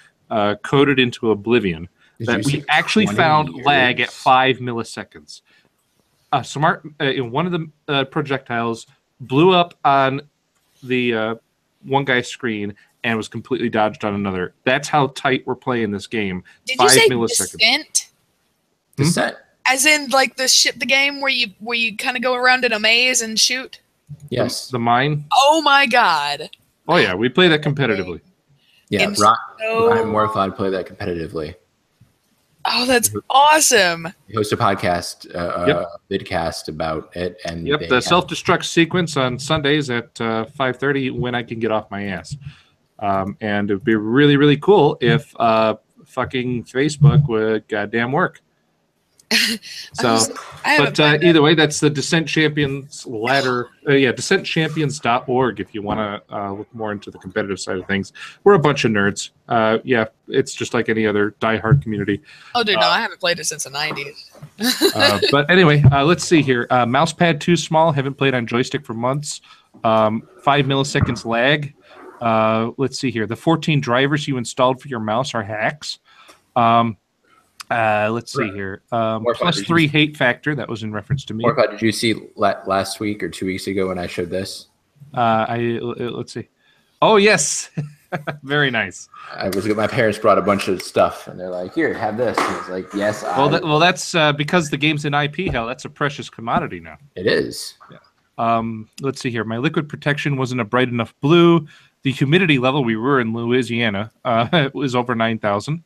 coded into oblivion, that we actually found lag at 5 milliseconds. One of the projectiles blew up on the one guy's screen and was completely dodged on another. That's how tight we're playing this game. Did 5 you say milliseconds. Descent? Descent. As in, like the game where you kind of go around in a maze and shoot? Yes. The mine? Oh my god. Oh yeah, we play that competitively. Yeah, Ryan Morfod play that competitively. Oh, that's awesome. He hosts a podcast, vidcast about it. And the self-destruct sequence on Sundays at 5:30 when I can get off my ass. And it would be really, really cool if fucking Facebook would goddamn work. So, either way, that's the Descent Champions ladder. DescentChampions.org if you want to look more into the competitive side of things. We're a bunch of nerds. It's just like any other diehard community. Oh, dude, no, I haven't played it since the 90s. But anyway, let's see here. Mousepad too small. Haven't played on joystick for months. 5 milliseconds lag. Let's see here. The 14 drivers you installed for your mouse are hacks. Let's see here. Plus 3 hate factor. That was in reference to me. Morfod, did you see last week or 2 weeks ago when I showed this? Let's see. Oh, yes. Very nice. My parents brought a bunch of stuff, and they're like, "Here, have this." And I was like, "Yes." That's because the game's in IP hell. That's a precious commodity now. It is. Yeah. Let's see here. My liquid protection wasn't a bright enough blue. The humidity level, we were in Louisiana, was over 9,000.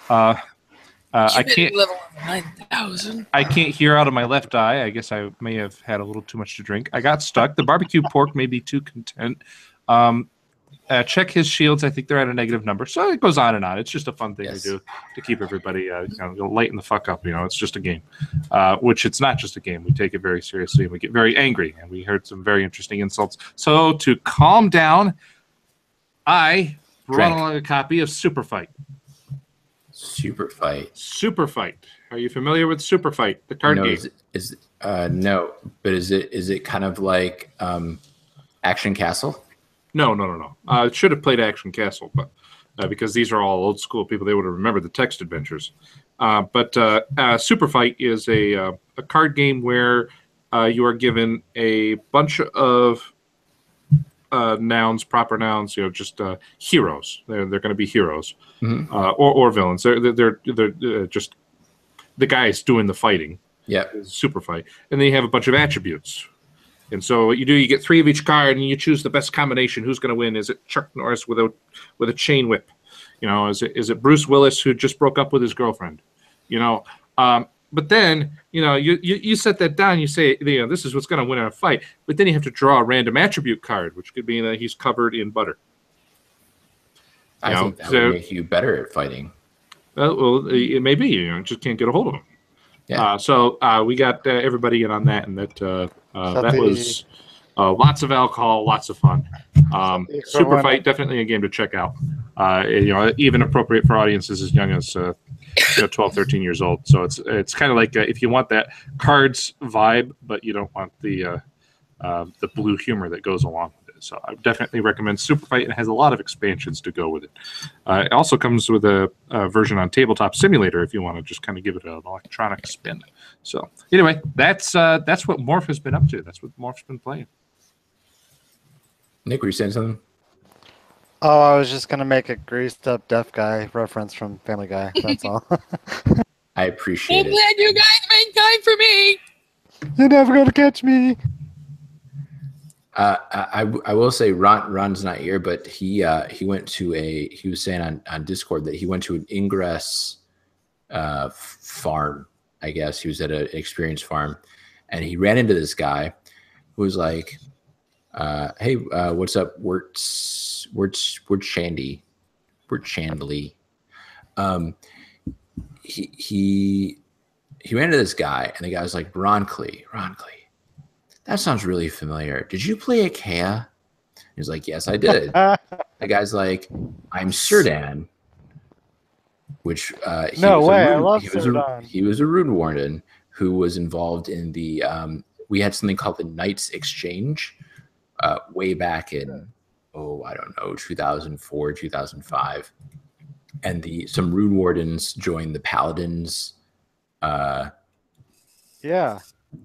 I can't level of 9,000. I can't hear out of my left eye. I guess I may have had a little too much to drink. I got stuck. The barbecue pork may be too content. Check his shields. I think they're at a negative number. So it goes on and on. It's just a fun thing to do to keep everybody lighten the fuck up. It's just a game, which it's not just a game. We take it very seriously and we get very angry. And we heard some very interesting insults. So to calm down, I brought along a copy of Super Fight. Super Fight. Are you familiar with Super Fight, the card game? No, but is it kind of like Action Castle? No. I should have played Action Castle, but because these are all old school people, they would have remembered the text adventures. But Super Fight is a card game where you are given a bunch of nouns, proper nouns, just heroes. They're going to be heroes, or villains. They're just the guys doing the fighting. Yeah, Super Fight, and then you have a bunch of attributes. And so what you do, you get 3 of each card, and you choose the best combination. Who's going to win? Is it Chuck Norris with a chain whip? Is it Bruce Willis who just broke up with his girlfriend? But then you set that down. You say this is what's going to win in a fight. But then you have to draw a random attribute card, which could be that he's covered in butter. I think that would make you better at fighting. Well, it may be. You just can't get a hold of him. Yeah. So we got everybody in on that, and that was lots of alcohol, lots of fun. Super Fight, definitely a game to check out. Even appropriate for audiences as young as 12, 13 years old. So it's kind of like if you want that cards vibe, but you don't want the blue humor that goes along with it. So I definitely recommend Super Fight, and it has a lot of expansions to go with it. It also comes with a version on Tabletop Simulator if you want to just kind of give it an electronic spin. So anyway, that's what Morph has been up to. That's what Morph's been playing. Nick, were you saying something? Oh, I was just gonna make a greased up deaf guy reference from Family Guy. That's all. I appreciate I'm glad you guys made time for me. You're never gonna catch me. I will say Ron's not here, but he went to he was saying on Discord that he went to an Ingress farm. I guess he was at an experience farm, and he ran into this guy who was like, "Hey, what's up? Where's Shandy? Where's Chandley?" He ran into this guy, and the guy was like, Roncley. That sounds really familiar. Did you play Achaea? He's like, yes, I did. The guy's like, I'm Serdan, which I love Serdan. He was a Rune Warden who was involved in the we had something called the Knights Exchange way back in 2004, 2005, and some Rune Wardens joined the Paladins.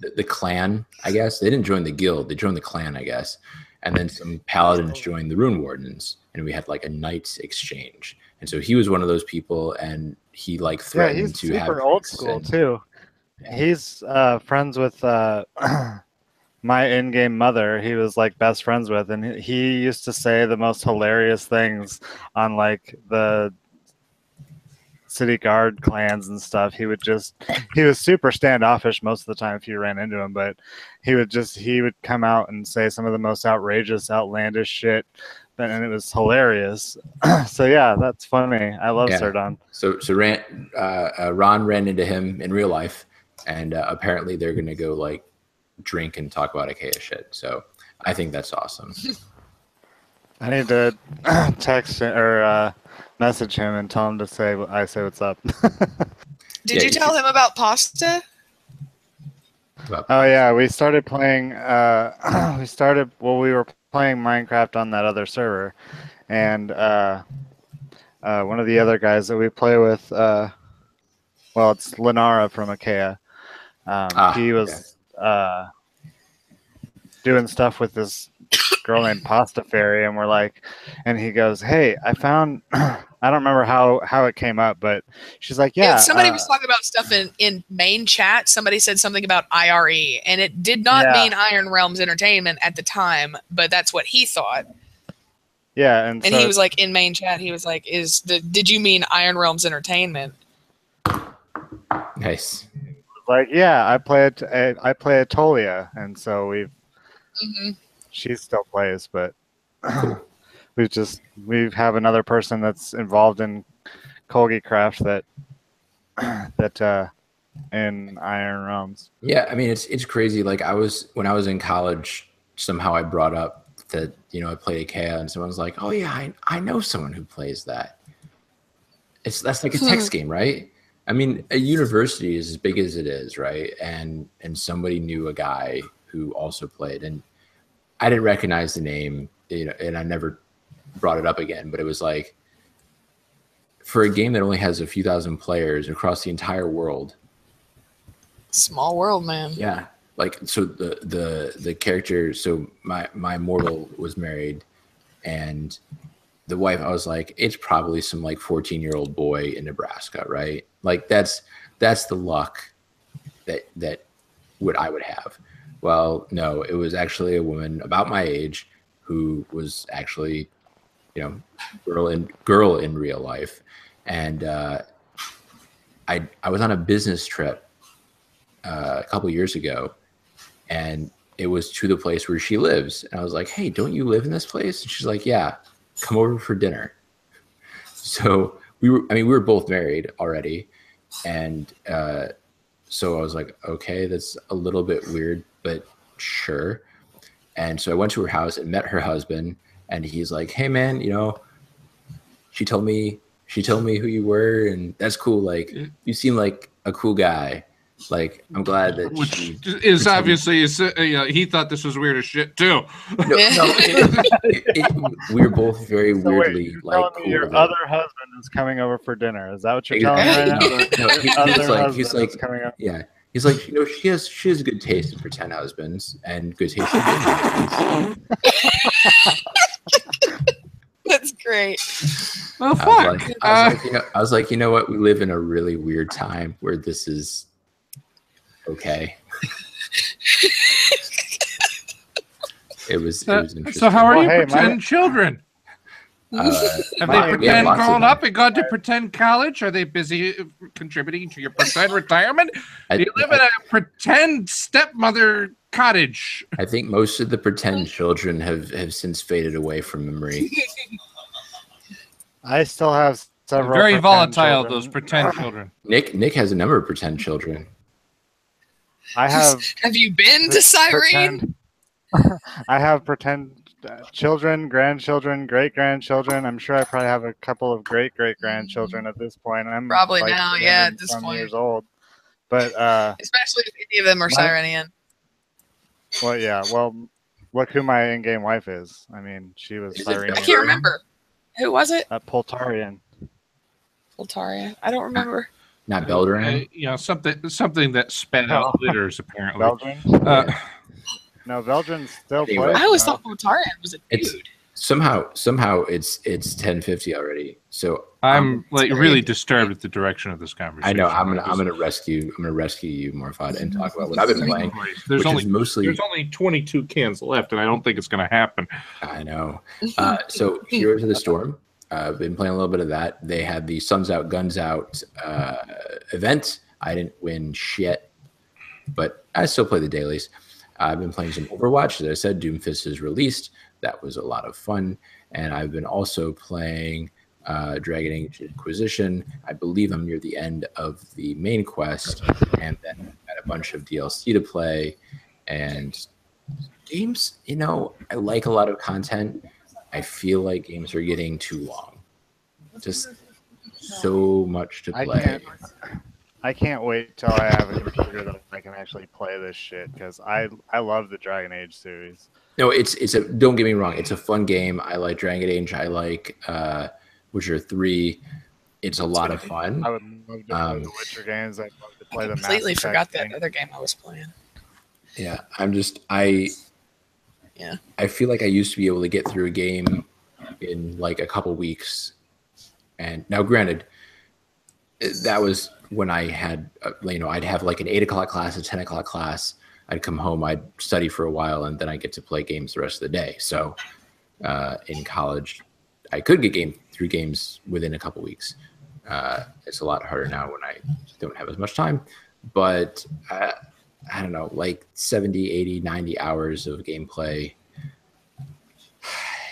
The clan, I guess. They didn't join the guild. They joined the clan, I guess. And then some Paladins joined the Rune Wardens, and we had like a Knights Exchange. And so he was one of those people, and he like threatened to have. He's super old school too. He's friends with my in-game mother. He was like best friends with, and he used to say the most hilarious things on like the city guard clans and stuff. He was super standoffish most of the time if you ran into him, but he would come out and say some of the most outrageous, outlandish shit, and it was hilarious. So yeah, that's funny. I love Serdan. So Ron ran into him in real life, and apparently they're gonna go like drink and talk about Achaea shit. So I think that's awesome. I need to text or message him and tell him to say what's up. Did you tell him about pasta? Oh yeah, we started playing. We were playing Minecraft on that other server, and one of the other guys that we play with, it's Lenara from Achaea. He was doing stuff with this girl named Pasta Fairy, and and he goes, "Hey, I found I don't remember how it came up, but she's like, yeah. Somebody was talking about stuff in main chat. Somebody said something about IRE, and it did not mean Iron Realms Entertainment at the time, but that's what he thought. Yeah, and so, he was like in main chat. He was like, "Did you mean Iron Realms Entertainment?" Nice. Like, yeah, I play Atolia, and so she still plays, but we have another person that's involved in Colgate-Craft that in Iron Realms. Yeah, I mean it's crazy. Like when I was in college, somehow I brought up that I played Ikea, and someone was like, "Oh yeah, I know someone who plays that." That's like a text game, right? I mean, a university is as big as it is, right? And somebody knew a guy who also played, and I didn't recognize the name, and I never brought it up again. But it was like, for a game that only has a few thousand players across the entire world. Small world, man. Yeah. Like, so the character, so my mortal was married, and the wife, I was like, it's probably some like 14-year-old boy in Nebraska, right? Like that's the luck that I would have. Well, no, it was actually a woman about my age who was actually, girl in real life. And I was on a business trip a couple years ago, and it was to the place where she lives. And I was like, "Hey, don't you live in this place?" And she's like, "Yeah, come over for dinner." So we were both married already. And so I was like, okay, that's a little bit weird, but sure. And so I went to her house and met her husband, and he's like, "Hey man, she told me who you were, and that's cool. Like, you seem like a cool guy. Like, I'm glad that." Which is obviously, he thought this was weird as shit too. No, we were both very weirdly like cool. Your other husband is coming over for dinner. Is that what you're telling me right now? He's like coming up. Yeah, he's like, she has good taste in pretend husbands and good taste in husbands. That's great. Well, fuck. I was like, you know what? We live in a really weird time where this is okay. It was interesting. So how are you pretend children? Have they pretend grown up and gone to pretend college? Are they busy contributing to your pretend retirement? Do you live in a pretend stepmother cottage? I think most of the pretend children have since faded away from memory. I still have several. Very volatile, those pretend children. Nick has a number of pretend children. I have. Have you been to Cyrene? I have pretend children, grandchildren, great-grandchildren. I'm sure I probably have a couple of great-great-grandchildren at this point. I'm probably now, yeah, at this point. Years old. But especially if any of them are Cyrenian. Well, yeah. Well, look who my in-game wife is. I mean, she was Cyrenian. I can't remember. Who was it? Poltarian. Poltarian. I don't remember. Not Belduran. Something that spat out litters apparently. Belduran. No, Veldrin's still playing. I always thought Poltarian was a dude. Somehow it's 10:50 already. So I'm really disturbed at the direction of this conversation. I know. I'm gonna rescue you, Morphod, and talk about what I've been playing. There's only 22 cans left, and I don't think it's gonna happen. I know. So Heroes of the Storm. I've been playing a little bit of that. They had the Suns Out, Guns Out event. I didn't win shit, but I still play the dailies. I've been playing some Overwatch. As I said, Doomfist is released. That was a lot of fun. And I've been also playing Dragon Age Inquisition. I believe I'm near the end of the main quest, and then got a bunch of DLC to play. And games, I like a lot of content. I feel like games are getting too long. Just so much to play. I can't wait till I have a computer that I can actually play this shit, because I love the Dragon Age series. No, don't get me wrong, it's a fun game. I like Dragon Age. I like Witcher 3. It's a lot of fun. I would love to play the Witcher games. I'd love to play the Mass completely Effect forgot thing. that other game I was playing. Yeah, I feel like I used to be able to get through a game in like a couple weeks, And now, granted, that was when I had, I'd have like an 8 o'clock class, a 10 o'clock class. I'd come home, I'd study for a while, and then I get to play games the rest of the day. So in college, I could get through games within a couple weeks. It's a lot harder now when I don't have as much time. But I don't know, like 70, 80, 90 hours of gameplay.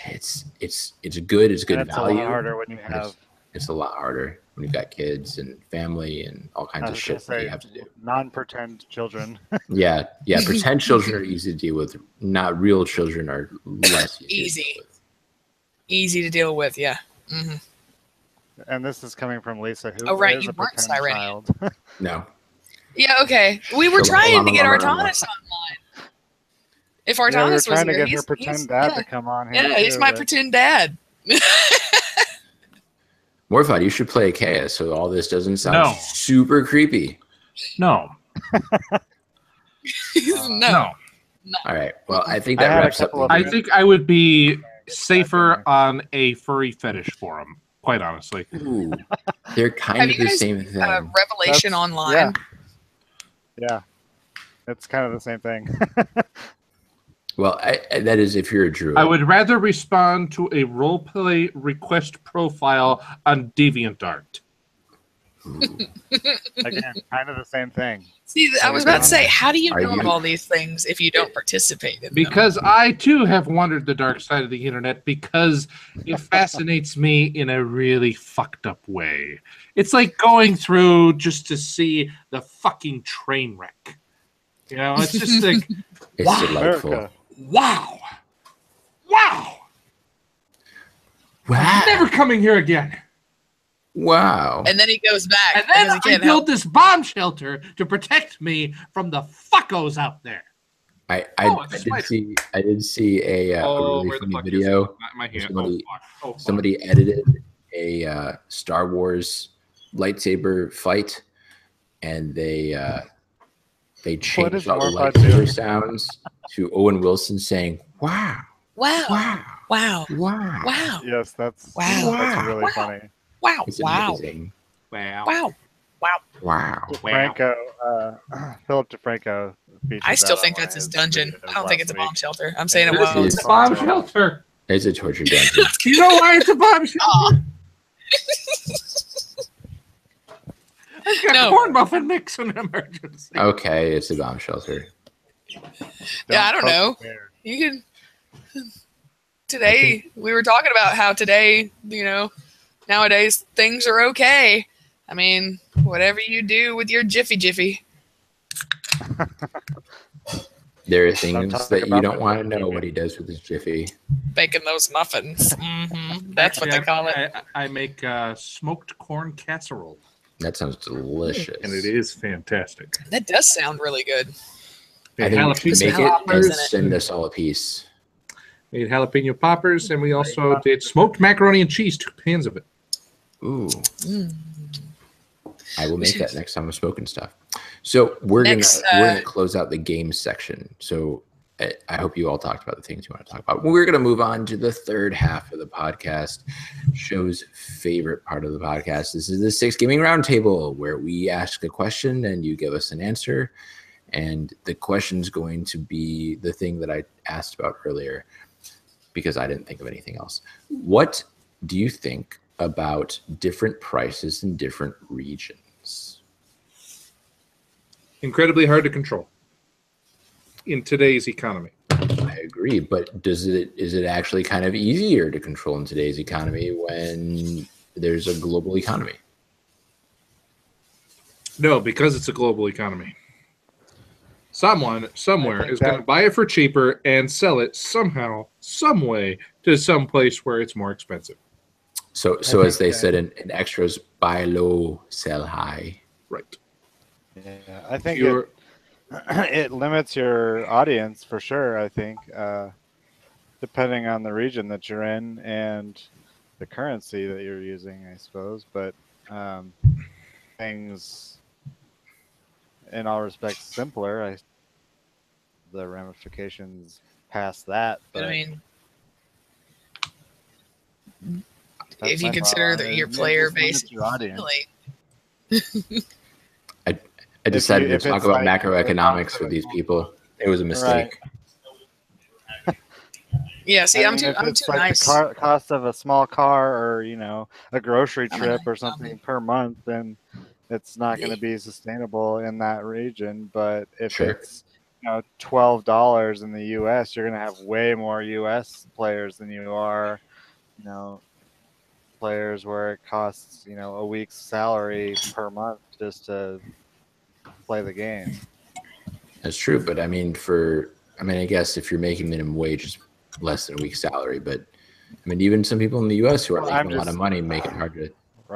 It's good. It's good It's value. a lot harder when you have. It's a lot harder when you've got kids and family and all kinds of shit that you have to do. Non-pretend children. Yeah. Pretend children are easy to deal with. Not real children are less easy. To deal with. Easy to deal with. Yeah. Mm-hmm. And this is coming from Lisa, who right, is you a weren't pretend Sirenian. child. No. Yeah. Okay. We were trying to get Artanis online. If Artanis was trying here, to get her pretend dad to come on here. Yeah, he's my pretend dad. Morphied, you should play Achaea so all this doesn't sound super creepy. No. No. All right. Well, I think that wraps up. I think I would be safer on a furry fetish forum, quite honestly. Ooh, they're kind of the same thing. Revelation Online. Yeah. It's kind of the same thing. Well, that is if you're a druid. I would rather respond to a roleplay request profile on DeviantArt. Again, kind of the same thing. See, I was about to say, how do you know of all these things if you don't participate in them? Because I, too, have wandered the dark side of the internet because it fascinates me in a really fucked up way. It's like going through just to see the fucking train wreck. You know, it's just like, it's delightful. America. Wow. Never coming here again. Wow. And then he goes back. And then I built this bomb shelter to protect me from the fuckos out there. I did see a really funny video. Somebody edited a Star Wars lightsaber fight, and they changed all the lightsaber sounds to Owen Wilson saying, "Wow, wow, wow, wow, wow, wow." Yes, that's really funny. Wow, it's wow, amazing. Wow. DeFranco, Philip DeFranco. I still think that's his dungeon. I don't think it's a bomb shelter. I'm saying it was. It's a bomb shelter. It's a torture dungeon. You know why it's a bomb shelter? I've got corn muffin mix in an emergency. Okay, it's a bomb shelter. Yeah, I don't know. You can. Today we were talking about how today, nowadays things are okay. I mean, whatever you do with your Jiffy. There are things that you don't want to know what he does with his Jiffy. Baking those muffins. Mm-hmm. That's what they call it. I make smoked corn casserole. That sounds delicious. And it is fantastic. That does sound really good. I think make it and send us all a piece. Made jalapeno poppers, and we also did smoked macaroni and cheese, 2 pans of it. Ooh. I will make that next time I'm smoking stuff. So we're gonna close out the games section. So I hope you all talked about the things you want to talk about. We're gonna move on to the third half of the podcast, show's favorite part of the podcast. This is the 6 Gaming Roundtable, where we ask a question and you give us an answer. And the question's going to be the thing that I asked about earlier, because I didn't think of anything else. What do you think about different prices in different regions? Incredibly hard to control in today's economy. I agree, but is it actually kind of easier to control in today's economy when there's a global economy? No, because it's a global economy. Someone somewhere is going to buy it for cheaper and sell it somehow, some way, to some place where it's more expensive. So as they said in extras, buy low, sell high. Right. Yeah, I think it limits your audience for sure, I think, depending on the region that you're in and the currency that you're using, I suppose. But things, in all respects, simpler. The ramifications past that. But I mean, if you consider that your player base is your audience. really. I decided if to talk it's about like- macroeconomics with these people. It was a mistake. Yeah, see, I'm if too it's like nice. the cost of a small car or a grocery I'm a trip nice or something per month, then it's not going to be sustainable in that region. But if Sure. it's $12 in the U.S., you're going to have way more U.S. players than you are, players where it costs a week's salary per month just to play the game. That's true, but I mean, I guess if you're making minimum wage, it's less than a week's salary. But I mean, even some people in the U.S. who are Well, making I'm a lot of just- money make it hard to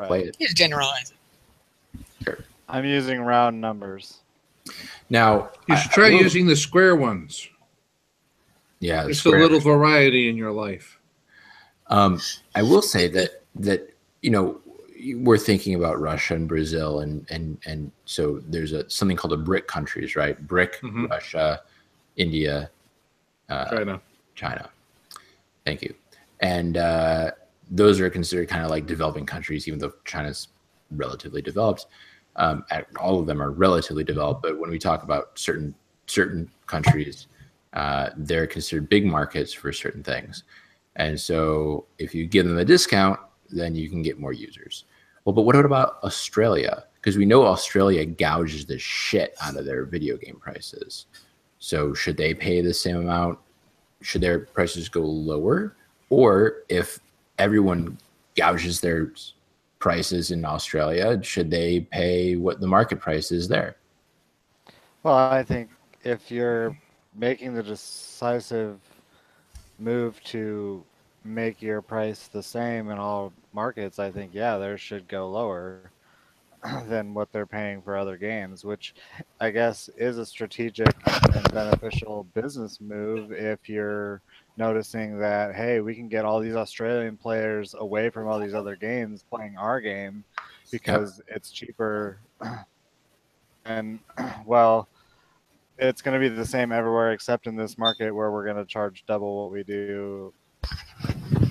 play it. You just generalize it. Sure. I'm using round numbers. Now, You should try using the square ones. Yeah, Just a little variety in your life. I will say that we're thinking about Russia and Brazil, and so there's something called the BRIC countries, right? BRIC, Mhm. Russia, India, China. Thank you. And those are considered kind of like developing countries, even though China's relatively developed. All of them are relatively developed, but when we talk about certain countries, they're considered big markets for certain things. And so if you give them a discount, then you can get more users. Well, but what about Australia? Because we know Australia gouges the shit out of their video game prices. So should they pay the same amount? Should their prices go lower? Or if everyone gouges their prices in Australia, should they pay what the market price is there? Well, I think if you're making the decisive move to make your price the same in all markets, I think, theirs should go lower than what they're paying for other games, which I guess is a strategic and beneficial business move if you're noticing that, hey, we can get all these Australian players away from all these other games playing our game because it's cheaper. And, well, it's going to be the same everywhere except in this market where we're going to charge double what we do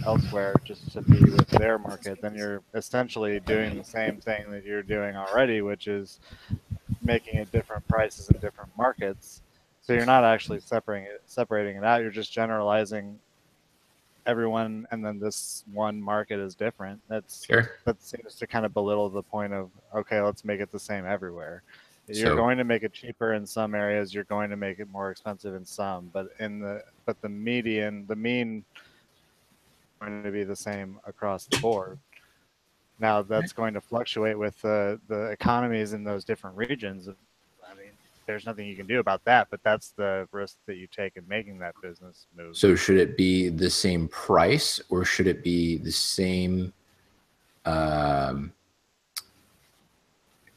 elsewhere just to be with their market. Then you're essentially doing the same thing that you're doing already, which is making it different prices in different markets. So you're not actually separating it out. You're just generalizing everyone, and then this one market is different. That seems to kind of belittle the point of, okay, let's make it the same everywhere. You're going to make it cheaper in some areas. You're going to make it more expensive in some, but the mean going to be the same across the board. Now that's going to fluctuate with the economies in those different regions. I mean, there's nothing you can do about that, but that's the risk that you take in making that business move. So should it be the same price, or should it be the same?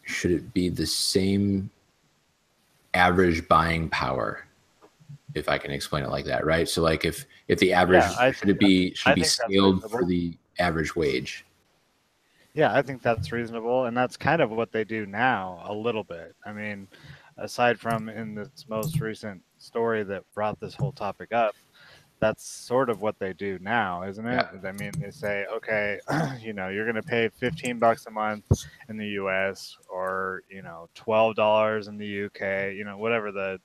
Should it be the same average buying power? If I can explain it like that, right? So like if the average should be scaled for the average wage. Yeah, I think that's reasonable, and that's kind of what they do now a little bit. I mean, aside from in this most recent story that brought this whole topic up, that's sort of what they do now, isn't it? Yeah. I mean, they say, okay, you're going to pay $15 a month in the US, or $12 in the UK, whatever the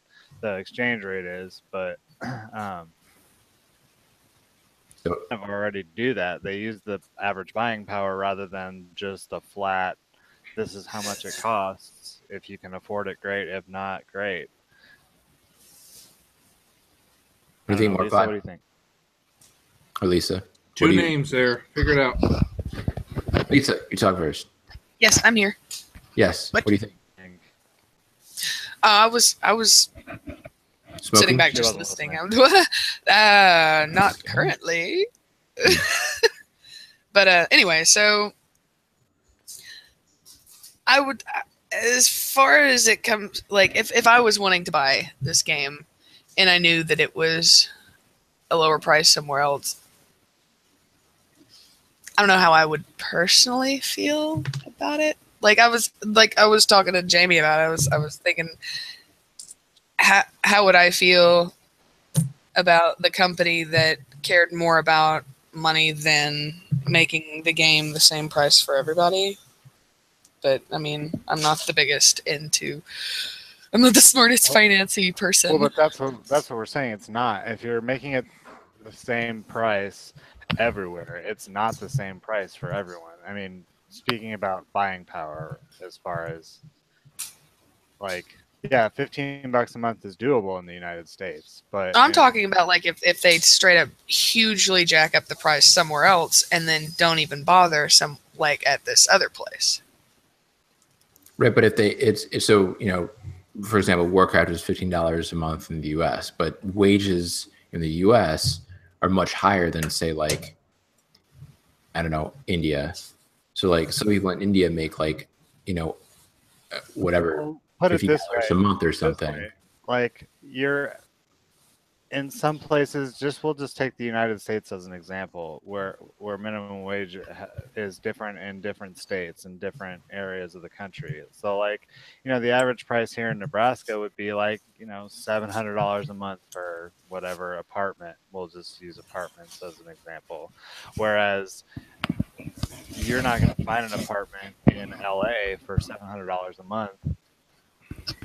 exchange rate is, but So already do that. They use the average buying power rather than just a flat, this is how much it costs. If you can afford it, great. If not, great. what do you think, Lisa, Mark? what do you think? Or Lisa? Two names there. Figure it out. Lisa, you talk first. Yes, I'm here. Yes. What do you think? I was Smoking? sitting back She just wasn't listening. Not currently. But anyway, so I would, as far as it comes, like if I was wanting to buy this game and I knew that it was a lower price somewhere else, I don't know how I would personally feel about it. I was talking to Jamie about it. I was thinking, how would I feel about the company that cared more about money than making the game the same price for everybody. But I mean, I'm not the smartest financy person. Well, but that's what we're saying. It's not. If you're making it the same price everywhere, it's not the same price for everyone. I mean, speaking about buying power, as far as like, yeah, $15 a month is doable in the United States, but I'm talking about like if they straight up hugely jack up the price somewhere else and then don't even bother some like at this other place. Right, but so for example, Warcraft is $15 a month in the U.S., but wages in the U.S. are much higher than, say, like, I don't know, India. So, like, some people in India make, like, whatever, put it this $50 a month or something. Like, you're in some places, we'll just take the United States as an example, where minimum wage is different in different states and different areas of the country. So, like, the average price here in Nebraska would be like, $700 a month for whatever apartment. We'll just use apartments as an example. Whereas you're not going to find an apartment in LA for $700 a month.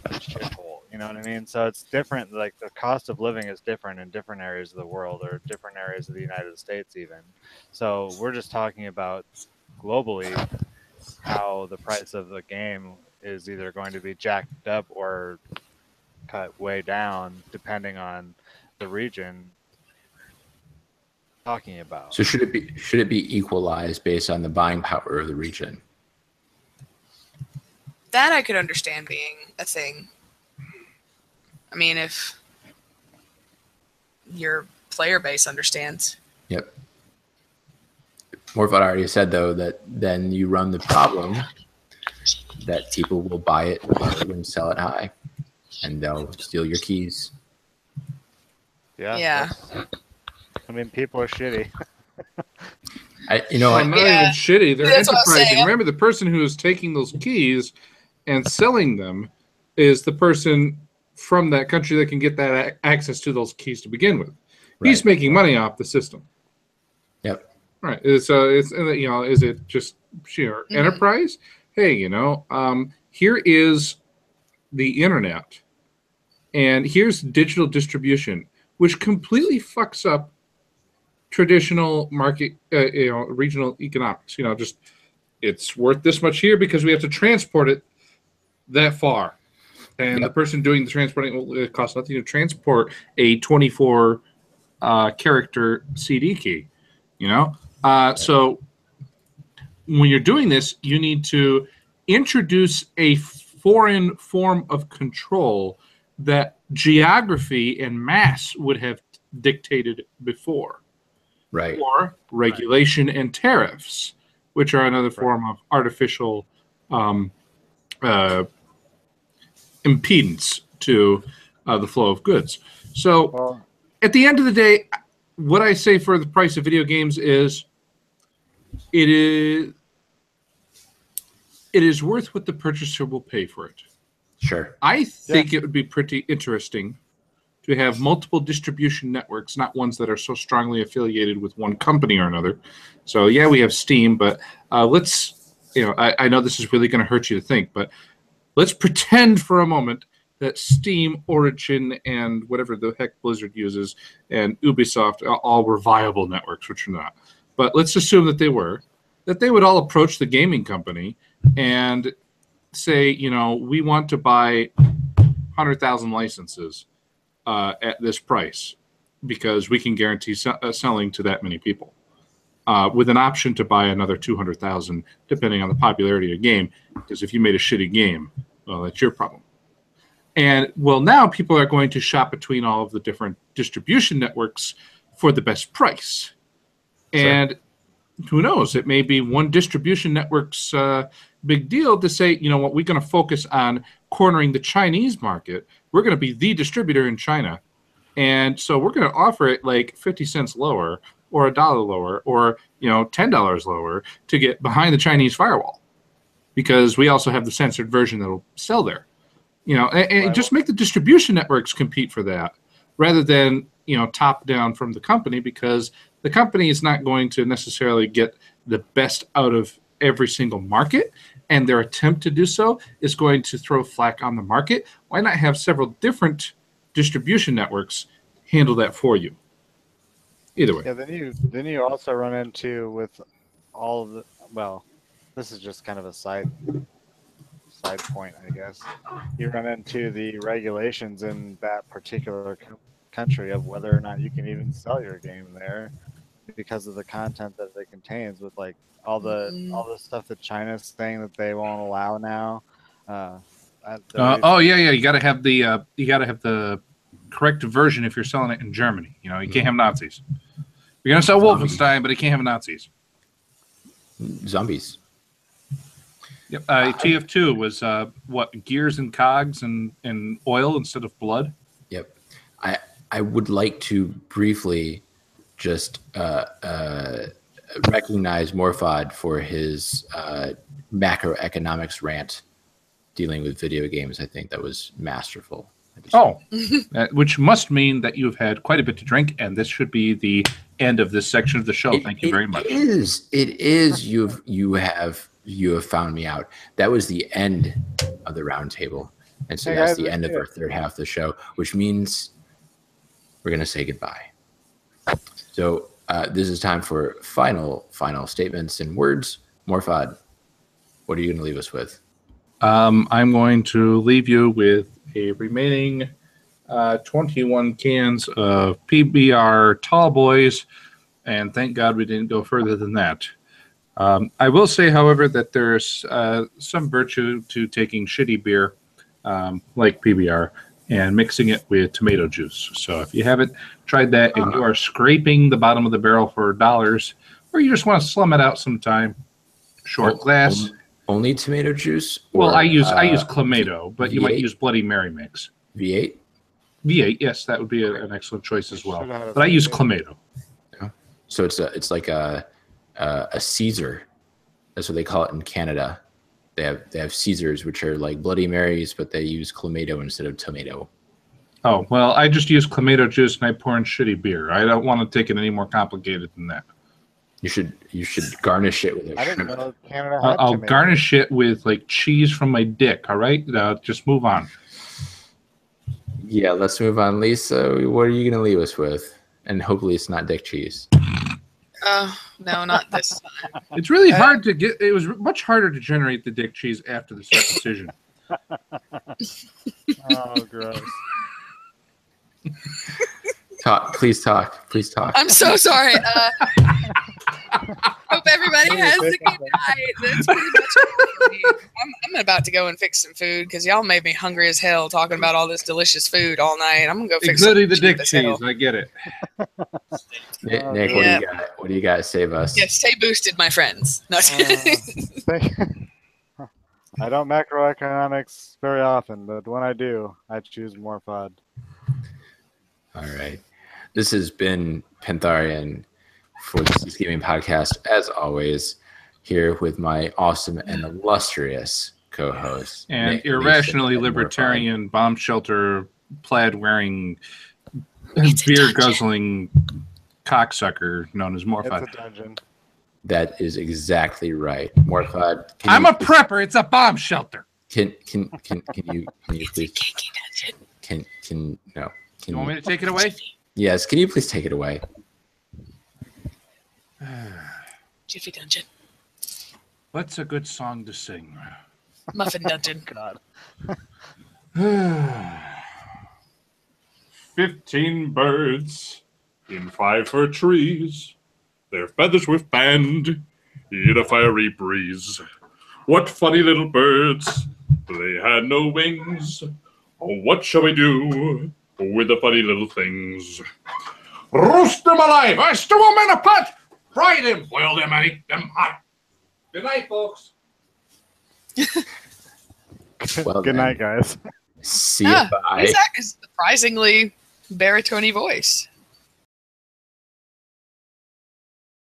A shithole, you know what I mean? So it's different. Like, the cost of living is different in different areas of the world or different areas of the United States even. So we're just talking about globally how the price of the game is either going to be jacked up or cut way down depending on the region talking about. So should it be equalized based on the buying power of the region? That I could understand being a thing. I mean, if your player base understands. Yep. Morphat already said, though, that then you run the problem that people will buy it low and sell it high, and they'll steal your keys. Yeah. I mean, people are shitty. I'm not even shitty. They're enterprising. Remember, the person who is taking those keys and selling them is the person from that country that can get that access to those keys to begin with. Right. He's making money off the system. Yep. Right. Is it just sheer enterprise? Hey, here is the internet, and here's digital distribution, which completely fucks up traditional market, regional economics. Just it's worth this much here because we have to transport it that far, and the person doing the transporting, it costs nothing to transport a 24 character CD key. So when you're doing this, you need to introduce a foreign form of control that geography and mass would have dictated before. Right. Or regulation and tariffs, which are another form of artificial impedance to the flow of goods. So at the end of the day, what I say for the price of video games is it is worth what the purchaser will pay for it. Sure. I think it would be pretty interesting to have multiple distribution networks, not ones that are so strongly affiliated with one company or another. So yeah, we have Steam, but let's, I know this is really going to hurt you to think, but let's pretend for a moment that Steam, Origin, and whatever the heck Blizzard uses, and Ubisoft all were viable networks, which are not. But let's assume that they were, that they would all approach the gaming company and say, we want to buy 100,000 licenses at this price because we can guarantee selling to that many people, with an option to buy another 200,000 depending on the popularity of the game. Because if you made a shitty game, well, that's your problem. And now people are going to shop between all of the different distribution networks for the best price. Sure. And who knows? It may be one distribution network's big deal to say, what, we're going to focus on cornering the Chinese market. We're going to be the distributor in China. And so we're going to offer it like 50 cents lower or $1 lower or, $10 lower to get behind the Chinese firewall, because we also have the censored version that'll sell there. And just make the distribution networks compete for that rather than, top down from the company, because the company is not going to necessarily get the best out of every single market, and their attempt to do so is going to throw flack on the market. Why not have several different distribution networks handle that for you? Either way. Yeah, then you also run into with all of the, well, this is just kind of a side point, I guess. You run into the regulations in that particular country of whether or not you can even sell your game there because of the content that it contains, with like all the stuff that China's saying that they won't allow now. Yeah. You got to have the correct version if you're selling it in Germany. You know, you can't have Nazis. You're gonna sell Wolfenstein, but you can't have Nazis. Zombies. Yep. TF2 was what, gears and cogs and oil instead of blood. Yep. I would like to briefly just recognize Morfod for his macroeconomics rant dealing with video games. I think that was masterful. Which must mean that you've had quite a bit to drink, and this should be the end of this section of the show. Thank you very much. It is. You have found me out. That was the end of the roundtable, and so that's the end of our third half of the show, which means we're going to say goodbye. So this is time for final statements and words. Morfod, what are you going to leave us with? I'm going to leave you with a remaining 21 cans of PBR Tall Boys, and thank God we didn't go further than that. I will say, however, that there's some virtue to taking shitty beer like PBR and mixing it with tomato juice. So if you haven't tried that and you are scraping the bottom of the barrel for dollars, or you just want to slum it out sometime, short glass. Only tomato juice? Well, I use Clamato, but V8? You might use Bloody Mary mix. V8? V8, yes, that would be an excellent choice as well. But I use Clamato. Yeah. So it's like a Caesar. That's what they call it in Canada. They have Caesars, which are like Bloody Marys, but they use Clamato instead of tomato. Oh, well, I just use Clamato juice and I pour in shitty beer. I don't want to take it any more complicated than that. You should garnish it with a I didn't know Canada had I'll tomato. garnish it with like cheese from my dick. All right, just move on. Yeah, let's move on. Lisa, what are you going to leave us with? And hopefully it's not dick cheese. No, not this time. It's really hard to get. It was much harder to generate the dick cheese after the circumcision. Oh, gross. Please talk. I'm so sorry. Hope everybody has a good night. That's pretty much it for me. I'm about to go and fix some food because y'all made me hungry as hell talking about all this delicious food all night. I'm gonna go fix including the something dick cheese. I get it. Nick, what do you got to save us? Yes, stay boosted, my friends. No, I don't macroeconomics very often, but when I do, I choose Morfod. All right. This has been Pantharian for the Cease Gaming Podcast, as always, here with my awesome and illustrious co-host. And Nick, irrationally Lisa, libertarian, bomb shelter, plaid-wearing, beer-guzzling cocksucker known as Morfod. It's a dungeon. That is exactly right. Morfod. I'm a prepper. It's a bomb shelter. Can you please? You want me to take it away? Yes. Can you please take it away? Jiffy Dungeon. What's a good song to sing? Muffin Dungeon. God. 15 birds in 5 fir trees, their feathers were fanned in a fiery breeze. What funny little birds, they had no wings. Oh, what shall we do with the funny little things? Roast them alive, I stew them in a pot, fry them, boil them, and eat them hot. Good night, folks. Well, Good night, guys. See you. Bye. Isaac is surprisingly baritone voice.